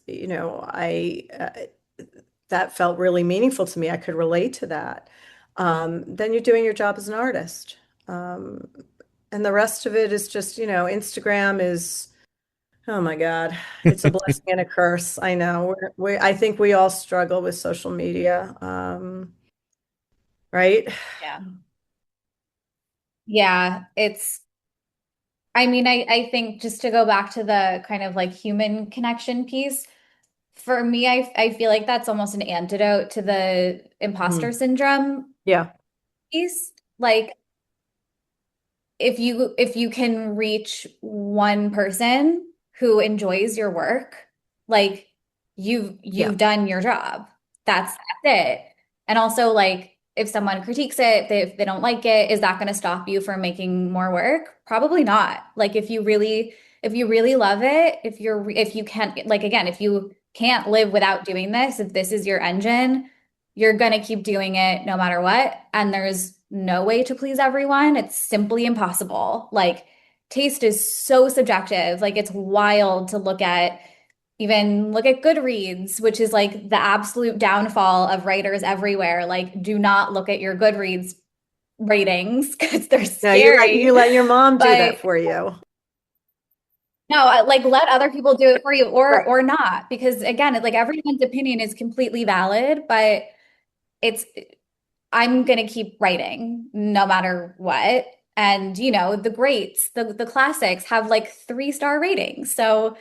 that felt really meaningful to me, I could relate to that, then you're doing your job as an artist. And the rest of it is just, Instagram is, oh my God, it's a blessing and a curse. I know. I think we all struggle with social media, right? Yeah. Yeah, I think, just to go back to the kind of like human connection piece, for me, I feel like that's almost an antidote to the imposter Mhm. syndrome Yeah. piece. Like, if you can reach one person who enjoys your work, like, you've Yeah. you've done your job. That's it. And also, like, if someone critiques it, if they don't like it, is that going to stop you from making more work? Probably not. Like, if you really love it, if you can't, like, again, if you can't live without doing this, if this is your engine, you're going to keep doing it no matter what. And there's no way to please everyone. It's simply impossible. Like, taste is so subjective. Like, it's wild to look at Goodreads, which is like the absolute downfall of writers everywhere. Like, do not look at your Goodreads ratings because they're No, scary. you let your mom do that But for you. no, like let other people do it for you Right. or not. Because again, like everyone's opinion is completely valid, but it's I'm gonna keep writing no matter what. And the greats, the classics have like 3-star ratings. So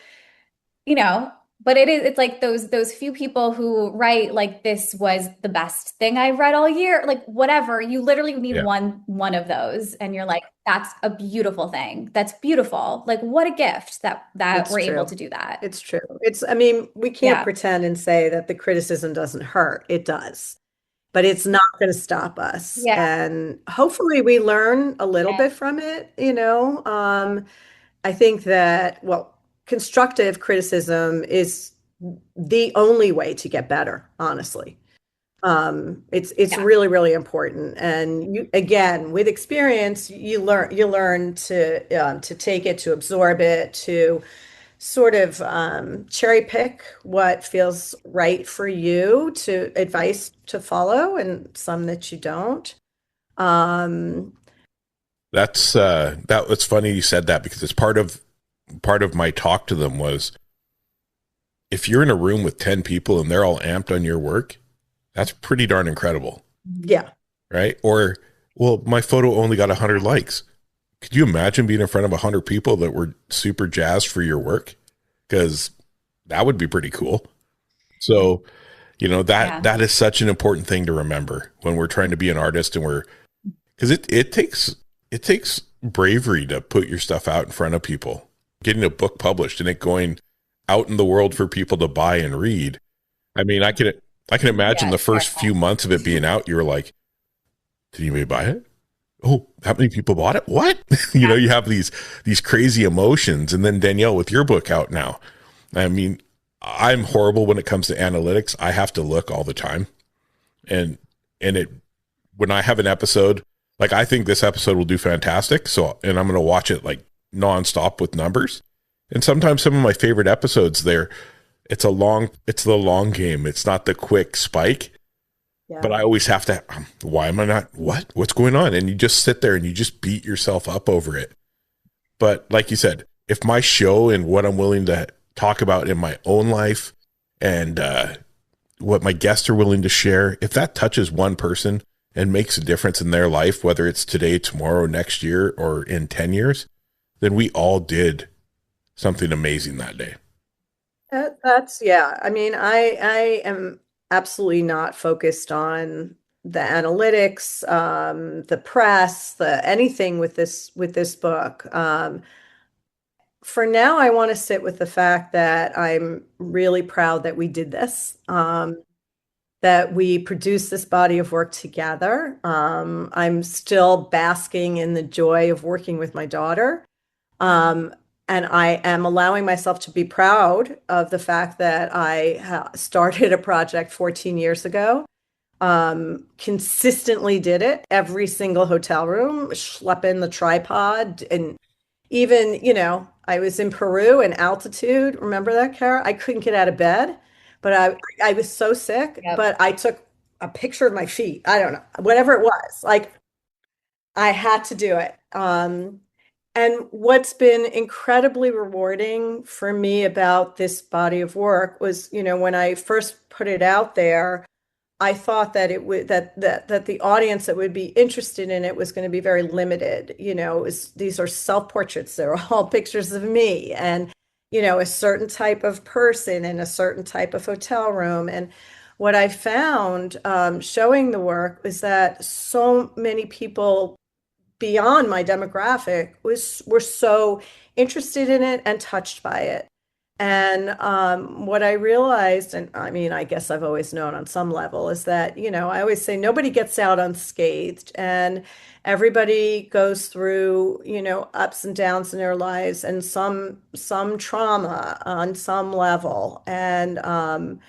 but it's like those few people who write like this was the best thing I've read all year, like whatever. You literally need Yeah. one of those, and you're like, that's a beautiful thing. That's beautiful. Like, what a gift that It's we're able true. to do that. It's true. I mean, we can't Yeah. pretend and say that the criticism doesn't hurt. It does, but it's not going to stop us. Yeah. And hopefully we learn a little bit from it. I think that, well, constructive criticism is the only way to get better, honestly. It's Yeah. really, really important. And you, again, with experience, you learn to take it, to absorb it, to sort of cherry pick what feels right for you, to advice to follow, and some that you don't. Um, That was funny you said that, because it's part of my talk to them was, if you're in a room with 10 people and they're all amped on your work, that's pretty darn incredible, yeah, right? Or, well, my photo only got 100 likes. Could you imagine being in front of 100 people that were super jazzed for your work? Because that would be pretty cool. So, that Yeah. that is such an important thing to remember when we're trying to be an artist, and because it takes bravery to put your stuff out in front of people. Getting a book published and it going out in the world for people to buy and read. I mean, I can imagine Yeah, the it's first few terrifying. months of it being out, you were like, did anybody buy it? Oh, how many people bought it? What? Yeah. You have these crazy emotions. And then Danielle, with your book out now, I mean, I'm horrible when it comes to analytics. I have to look all the time. And it when I have an episode, like, I think this episode will do fantastic. So, and I'm going to watch it like nonstop with numbers. And sometimes some of my favorite episodes there, it's the long game. It's not the quick spike, yeah. but I always have to, why am I not, what's going on? And you just sit there and you just beat yourself up over it. But like you said, if my show and what I'm willing to talk about in my own life, and what my guests are willing to share, if that touches one person and makes a difference in their life, whether it's today, tomorrow, next year, or in 10 years, then we all did something amazing that day. Yeah. I mean, I am absolutely not focused on the analytics, the press, the anything with this book. For now, I want to sit with the fact that I'm really proud that we did this, that we produced this body of work together. I'm still basking in the joy of working with my daughter. Um, and I am allowing myself to be proud of the fact that I started a project 14 years ago, consistently did it, every single hotel room, schlepping the tripod. And even, I was in Peru in altitude. Remember that, Kara? I couldn't get out of bed, but I was so sick, Yep. but I took a picture of my feet. I don't know, whatever it was. Like, I had to do it. And what's been incredibly rewarding for me about this body of work was, when I first put it out there, I thought that it would that the audience that would be interested in it was going to be very limited. These are self-portraits. They're all pictures of me and, a certain type of person in a certain type of hotel room. And what I found showing the work was that so many people beyond my demographic were so interested in it and touched by it. And what I realized, and I mean, I guess I've always known on some level, is that, I always say nobody gets out unscathed, and everybody goes through, ups and downs in their lives and some trauma on some level. And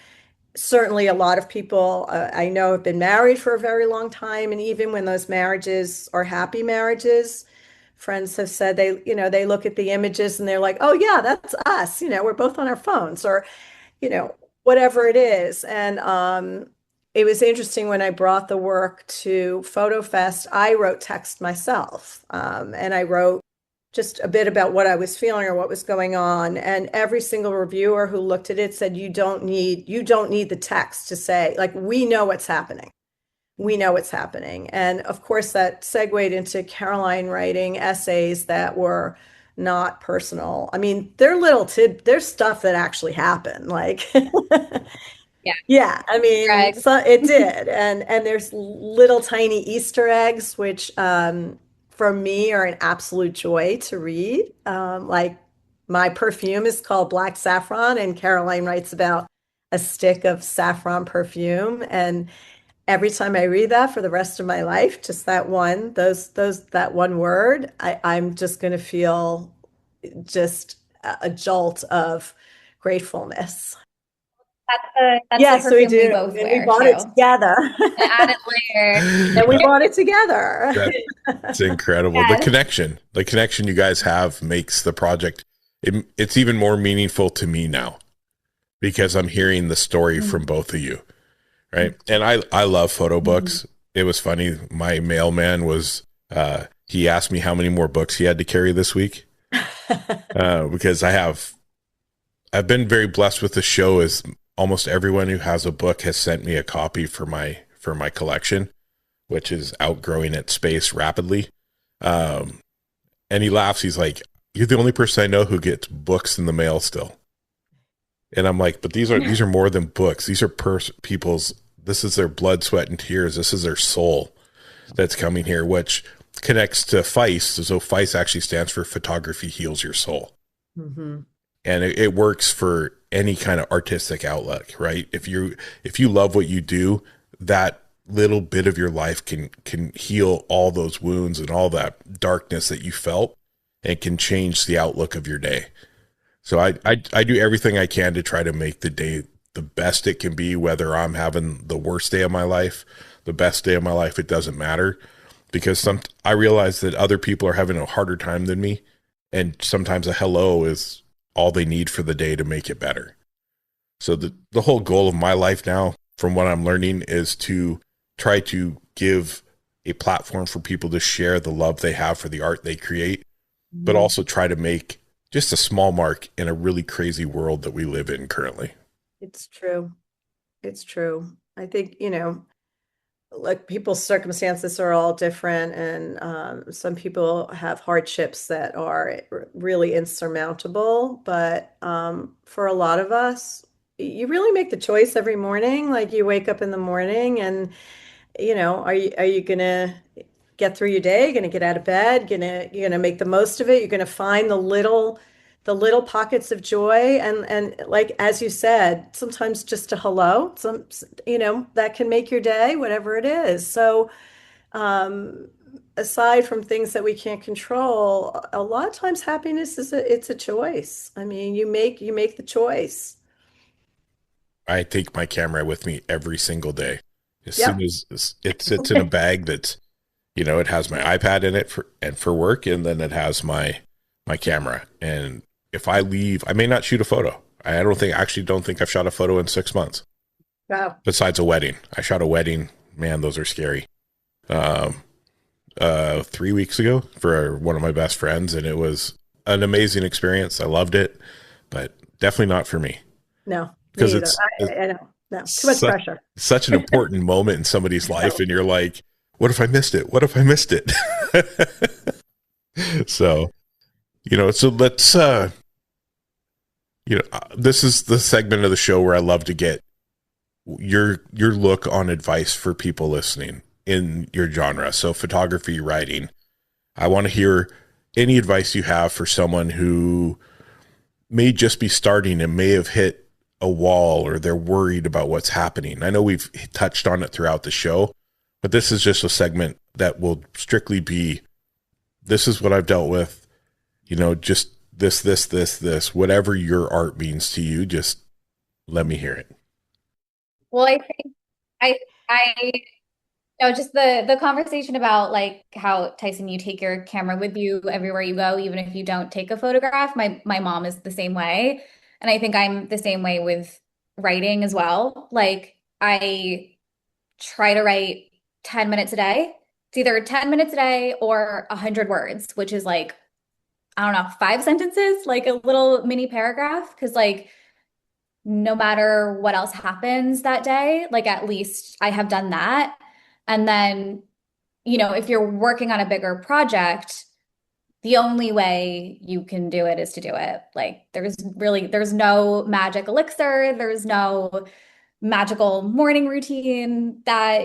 certainly a lot of people I know have been married for a very long time, and even when those marriages are happy marriages, friends have said they look at the images and they're like, oh yeah, that's us. We're both on our phones, or you know, whatever it is. And it was interesting when I brought the work to Photo Fest, I wrote text myself. And I wrote just a bit about what I was feeling or what was going on. And every single reviewer who looked at it said, you don't need the text to say, like, we know what's happening. We know what's happening. And of course, that segued into Caroline writing essays that were not personal. I mean, they're stuff that actually happened. Like, Yeah. yeah, I mean, Greg. so it did. And there's little tiny Easter eggs, which for me are an absolute joy to read. Like my perfume is called Black Saffron, and Caroline writes about a stick of saffron perfume. And every time I read that for the rest of my life, just that one word, I'm just going to feel just a jolt of gratefulness. That's the Yes, we perfume we do. both And we wear bought it too. together. An added layer. And we bought it together. That's incredible. Yes. The connection you guys have makes the project, it's even more meaningful to me now because I'm hearing the story from both of you. Right. And I love photo books. It was funny. My mailman he asked me how many more books he had to carry this week. Because I've been very blessed with the show, as almost everyone who has a book has sent me a copy for my collection, which is outgrowing its space rapidly. And he laughs. He's like, "You're the only person I know who gets books in the mail still." And I'm like, but these are more than books. These are people's, this is their blood, sweat, and tears. This is their soul that's coming here, which connects to Phys. So Phys actually stands for Photography Heals Your Soul. Mm-hmm. And it works for any kind of artistic outlet, right? If you love what you do, that little bit of your life can heal all those wounds and all that darkness that you felt, and can change the outlook of your day. So I do everything I can to try to make the day the best it can be, whether I'm having the worst day of my life, the best day of my life, it doesn't matter, because I realize that other people are having a harder time than me, and sometimes a hello is all they need for the day to make it better. So the whole goal of my life now, from what I'm learning, is to try to give a platform for people to share the love they have for the art they create, but also try to make just a small mark in a really crazy world that we live in currently. It's true. It's true. I think, like people's circumstances are all different, and some people have hardships that are really insurmountable. But for a lot of us, you really make the choice every morning. Like you wake up in the morning, and are you gonna get through your day? Gonna get out of bed? You're gonna make the most of it. You're gonna find the little pockets of joy, and like as you said, sometimes just a hello, that can make your day, whatever it is. So aside from things that we can't control, a lot of times happiness it's a choice. I mean, you make the choice. I take my camera with me every single day. As soon Yep. as it sits in a bag that's, it has my iPad in it for work, and then it has my camera. And if I leave, I may not shoot a photo. I actually don't think I've shot a photo in 6 months. Wow. Besides a wedding. I shot a wedding. Man, those are scary. 3 weeks ago for one of my best friends, and it was an amazing experience. I loved it, but definitely not for me. No, Because me either. I know. No, too much pressure. Such an important moment in somebody's life, and you're like, what if I missed it? What if I missed it? So, so let's, this is the segment of the show where I love to get your look on advice for people listening in your genre. So photography, writing. I want to hear any advice you have for someone who may just be starting and may have hit a wall, or they're worried about what's happening. I know we've touched on it throughout the show, but this is just a segment that will strictly be, this is what I've dealt with, just this, whatever your art means to you, just let me hear it. Well, I think I no, just the conversation about like how Tyson, you take your camera with you everywhere you go, even if you don't take a photograph. My mom is the same way, and I think I'm the same way with writing as well. Like I try to write 10 minutes a day. It's either 10 minutes a day or 100 words, which is like, I don't know, 5 sentences, like a little mini paragraph. Because like no matter what else happens that day, like at least I have done that. And then, if you're working on a bigger project, the only way you can do it is to do it. Like there's no magic elixir, there's no magical morning routine that,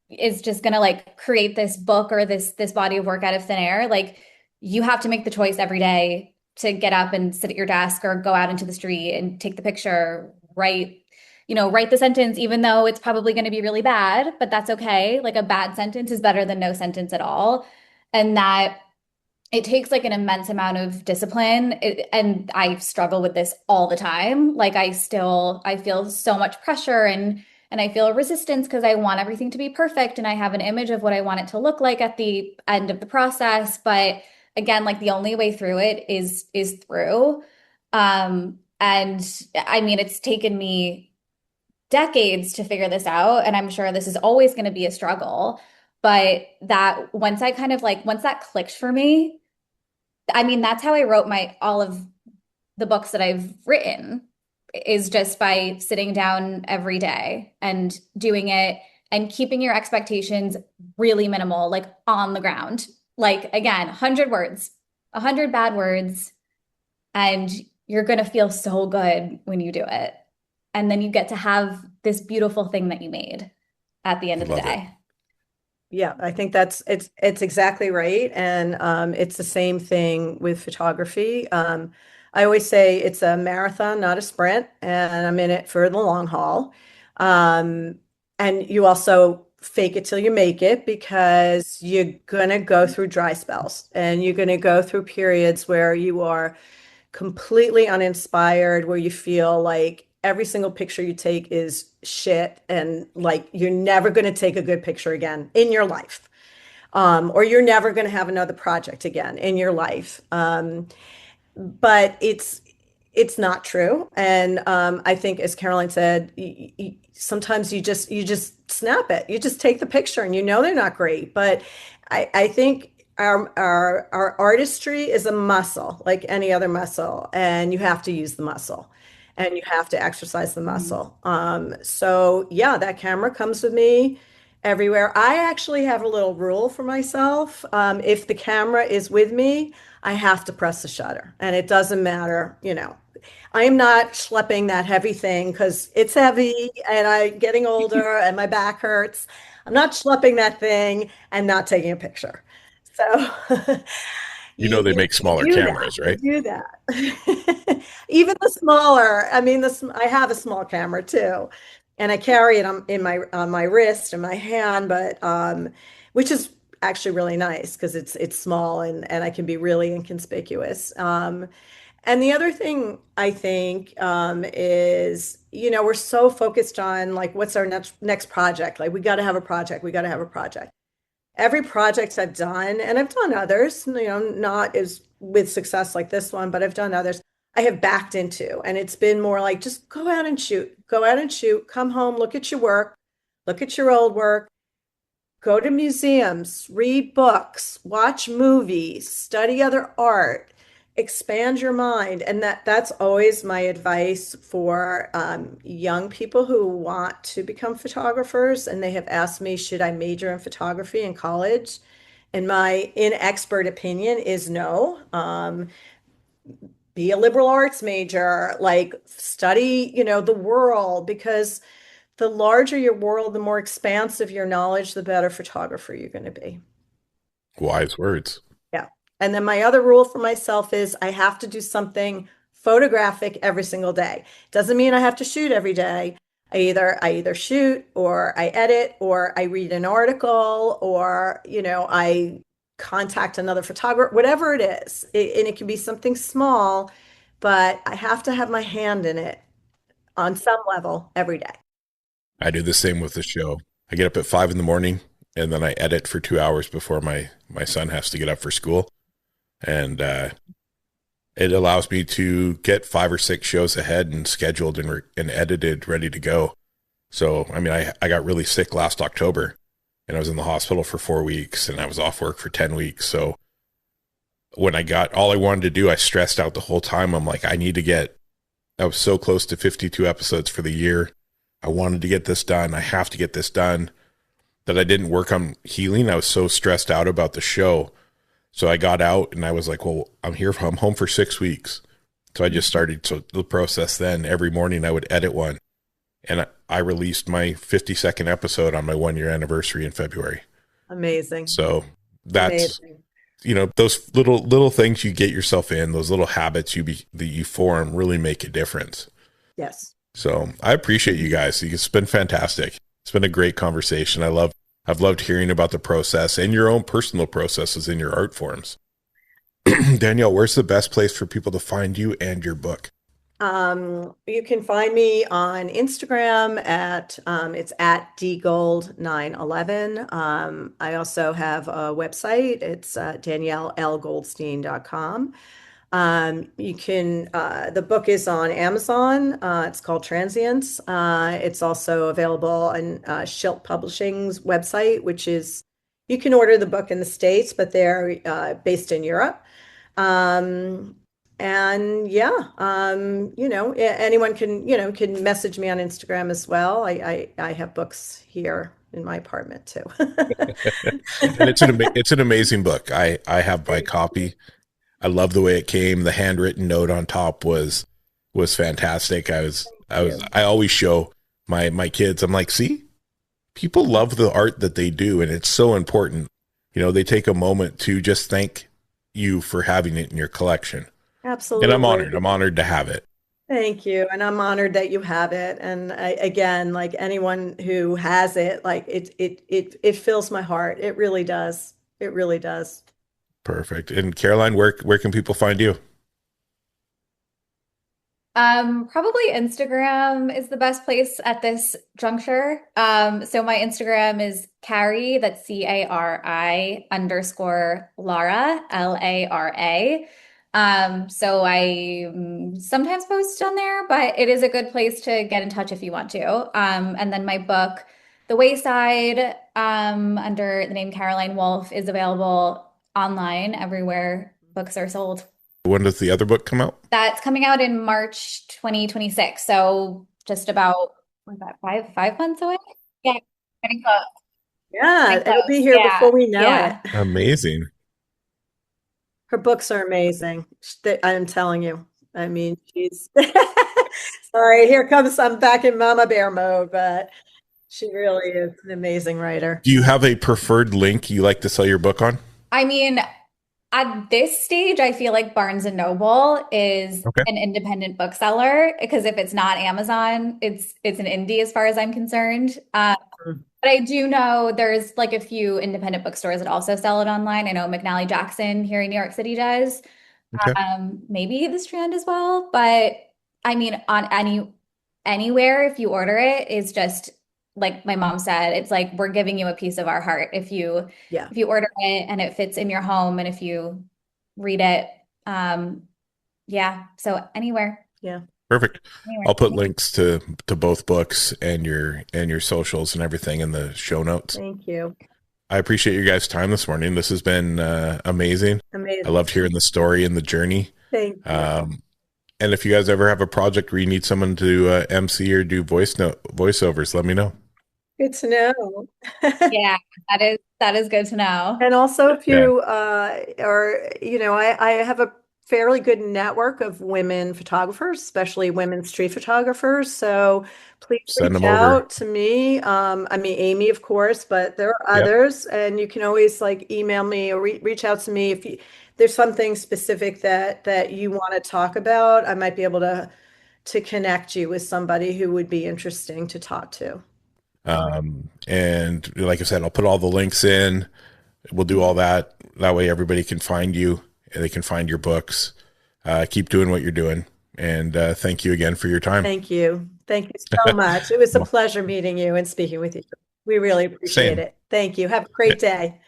is just gonna like create this book or this body of work out of thin air. Like you have to make the choice every day to get up and sit at your desk or go out into the street and take the picture, write the sentence, even though it's probably going to be really bad, but that's okay. Like a bad sentence is better than no sentence at all. And that it takes like an immense amount of discipline. And I struggle with this all the time. Like I feel so much pressure and I feel resistance because I want everything to be perfect and I have an image of what I want it to look like at the end of the process. But again, like the only way through it is through. And I mean, it's taken me decades to figure this out, and I'm sure this is always going to be a struggle. But that once that clicked for me, I mean, that's how I wrote my all of the books that I've written is just by sitting down every day and doing it and keeping your expectations really minimal, like on the ground. Like again, 100 words, 100 bad words, and you're going to feel so good when you do it. And then you get to have this beautiful thing that you made at the end I of the love it. Yeah, I think it's exactly right. And it's the same thing with photography. I always say it's a marathon, not a sprint, and I'm in it for the long haul. Um, and you also fake it till you make it because you're gonna go through dry spells and you're gonna go through periods where you are completely uninspired, where you feel like every single picture you take is shit and like you're never going to take a good picture again in your life. Or you're never going to have another project again in your life. But it's not true. And I think, as Caroline said, sometimes you just snap it. You just take the picture, and they're not great. But I think our artistry is a muscle, like any other muscle, and you have to use the muscle, and you have to exercise the day. muscle. So yeah, that camera comes with me everywhere. I actually have a little rule for myself. If the camera is with me, I have to press the shutter, and it doesn't matter. I am not schlepping that heavy thing because it's heavy and I'm getting older and my back hurts. I'm not schlepping that thing and not taking a picture. So They you make smaller do that. cameras, You right? do that. Even the smaller, I mean, I have a small camera too, and I carry it on my wrist and my hand, but which is actually really nice because it's small and I can be really inconspicuous. And the other thing I think is, we're so focused on like what's our next project? Like we got to have a project. We got to have a project. Every project I've done, and I've done others, not as with success like this one, but I've done others. I have backed into, and it's been more like just go out and shoot, come home, look at your work, look at your old work, go to museums, read books, watch movies, study other art, expand your mind. And that's always my advice for young people who want to become photographers. And they have asked me, should I major in photography in college? And my inexpert opinion is no. Be a liberal arts major, like study, the world, because the larger your world, the more expansive your knowledge, the better photographer you're going to be. Wise words. Yeah. And then my other rule for myself is I have to do something photographic every single day. Doesn't mean I have to shoot every day. I either shoot or I edit or I read an article or, I contact another photographer, whatever it is. And it can be something small, but I have to have my hand in it on some level every day. I do the same with the show. I get up at 5 in the morning and then I edit for 2 hours before my son has to get up for school. And it allows me to get 5 or 6 shows ahead and scheduled and edited, ready to go. So, I mean, I got really sick last October and I was in the hospital for 4 weeks and I was off work for 10 weeks. So when I got all I wanted to do, I stressed out the whole time. I'm like, I was so close to 52 episodes for the year. I wanted to get this done. I have to get this done, that I didn't work on healing. I was so stressed out about the show. So I got out and I was like, well, I'm home for 6 weeks. So I just started the process then. Every morning I would edit one. And I released my 52nd episode on my 1 year anniversary in February. Amazing. So that's, Amazing. Those little things you get yourself in, those little habits that you form really make a difference. Yes. So I appreciate you guys. It's been fantastic. It's been a great conversation. I've loved hearing about the process and your own personal processes in your art forms. Danielle, where's the best place for people to find you and your book? You can find me on Instagram it's at dgold911. I also have a website. It's daniellelgoldstein.com. The book is on Amazon. It's called Transience. It's also available on Schilt Publishing's website, you can order the book in the States, but they're based in Europe. And yeah, anyone can message me on Instagram as well. I have books here in my apartment too. And it's an amazing book. I have my copy. I love the way it came. The handwritten note on top was fantastic. I always show my kids. I'm like, see, people love the art that they do, and it's so important. They take a moment to just thank you for having it in your collection. Absolutely. And I'm honored. I'm honored to have it. Thank you. And I'm honored that you have it. And again, like anyone who has it, like it fills my heart. It really does. It really does. Perfect. And Caroline, where can people find you? Probably Instagram is the best place at this juncture. So my Instagram is Carrie, that's CARI_Lara, LARA. So I sometimes post on there, but it is a good place to get in touch if you want to. And then my book, The Wayside, under the name Caroline Wolff, is available online everywhere books are sold. When does the other book come out? That's coming out in March 2026. So just about, what's that, five months away? Yeah, getting close. Yeah, it'll be here before we know it. Amazing. Her books are amazing. I'm telling you. I mean, she's sorry, I'm back in Mama Bear mode, but she really is an amazing writer. Do you have a preferred link you like to sell your book on? I mean, at this stage, I feel like Barnes & Noble is an independent bookseller, because if it's not Amazon, it's an indie as far as I'm concerned. But I do know there's like a few independent bookstores that also sell it online. I know McNally Jackson here in New York City does. Okay. Maybe The Strand as well. But I mean, on anywhere, if you order it, is just like my mom said, it's like we're giving you a piece of our heart if you order it and it fits in your home and if you read it. So anywhere. Yeah. Perfect. Anywhere. I'll put links to both books and your socials and everything in the show notes. Thank you. I appreciate your guys' time this morning. This has been amazing. I loved hearing the story and the journey. Thank you. And if you guys ever have a project where you need someone to MC or do voiceovers, let me know. Good to know. Yeah, that is good to know. And also if you I have a fairly good network of women photographers, especially women street photographers. So please reach out to me. I mean, Amy, of course, but there are others, and you can always like email me or reach out to me if there's something specific that you want to talk about. I might be able to connect you with somebody who would be interesting to talk to. And like I said, I'll put all the links in. We'll do all that. That way everybody can find you and they can find your books. Keep doing what you're doing. And thank you again for your time. Thank you. Thank you so much. It was a pleasure meeting you and speaking with you. We really appreciate it. Thank you. Have a great day.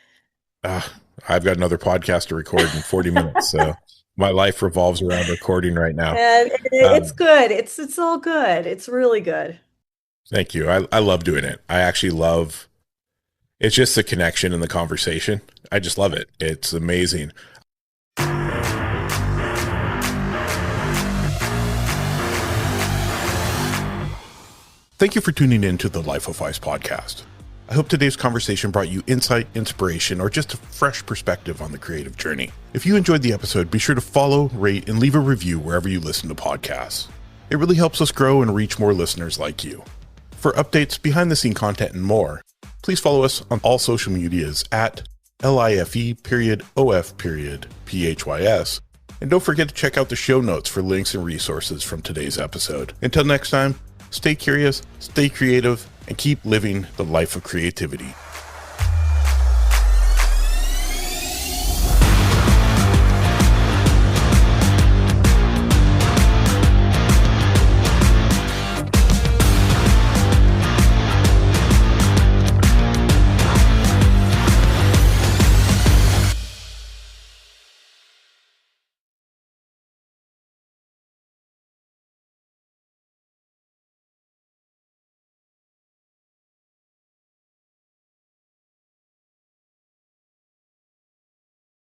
I've got another podcast to record in 40 minutes, so my life revolves around recording right now. And it's good. It's all good. It's really good. Thank you. I love doing it. I actually love, it's just the connection and the conversation. I just love it. It's amazing. Thank you for tuning in to the Life of Phys podcast. I hope today's conversation brought you insight, inspiration, or just a fresh perspective on the creative journey. If you enjoyed the episode, be sure to follow, rate, and leave a review wherever you listen to podcasts. It really helps us grow and reach more listeners like you. For updates, behind-the-scene content, and more, please follow us on all social medias at LIFE_OF_PHYS. And don't forget to check out the show notes for links and resources from today's episode. Until next time, stay curious, stay creative, and keep living the life of creativity.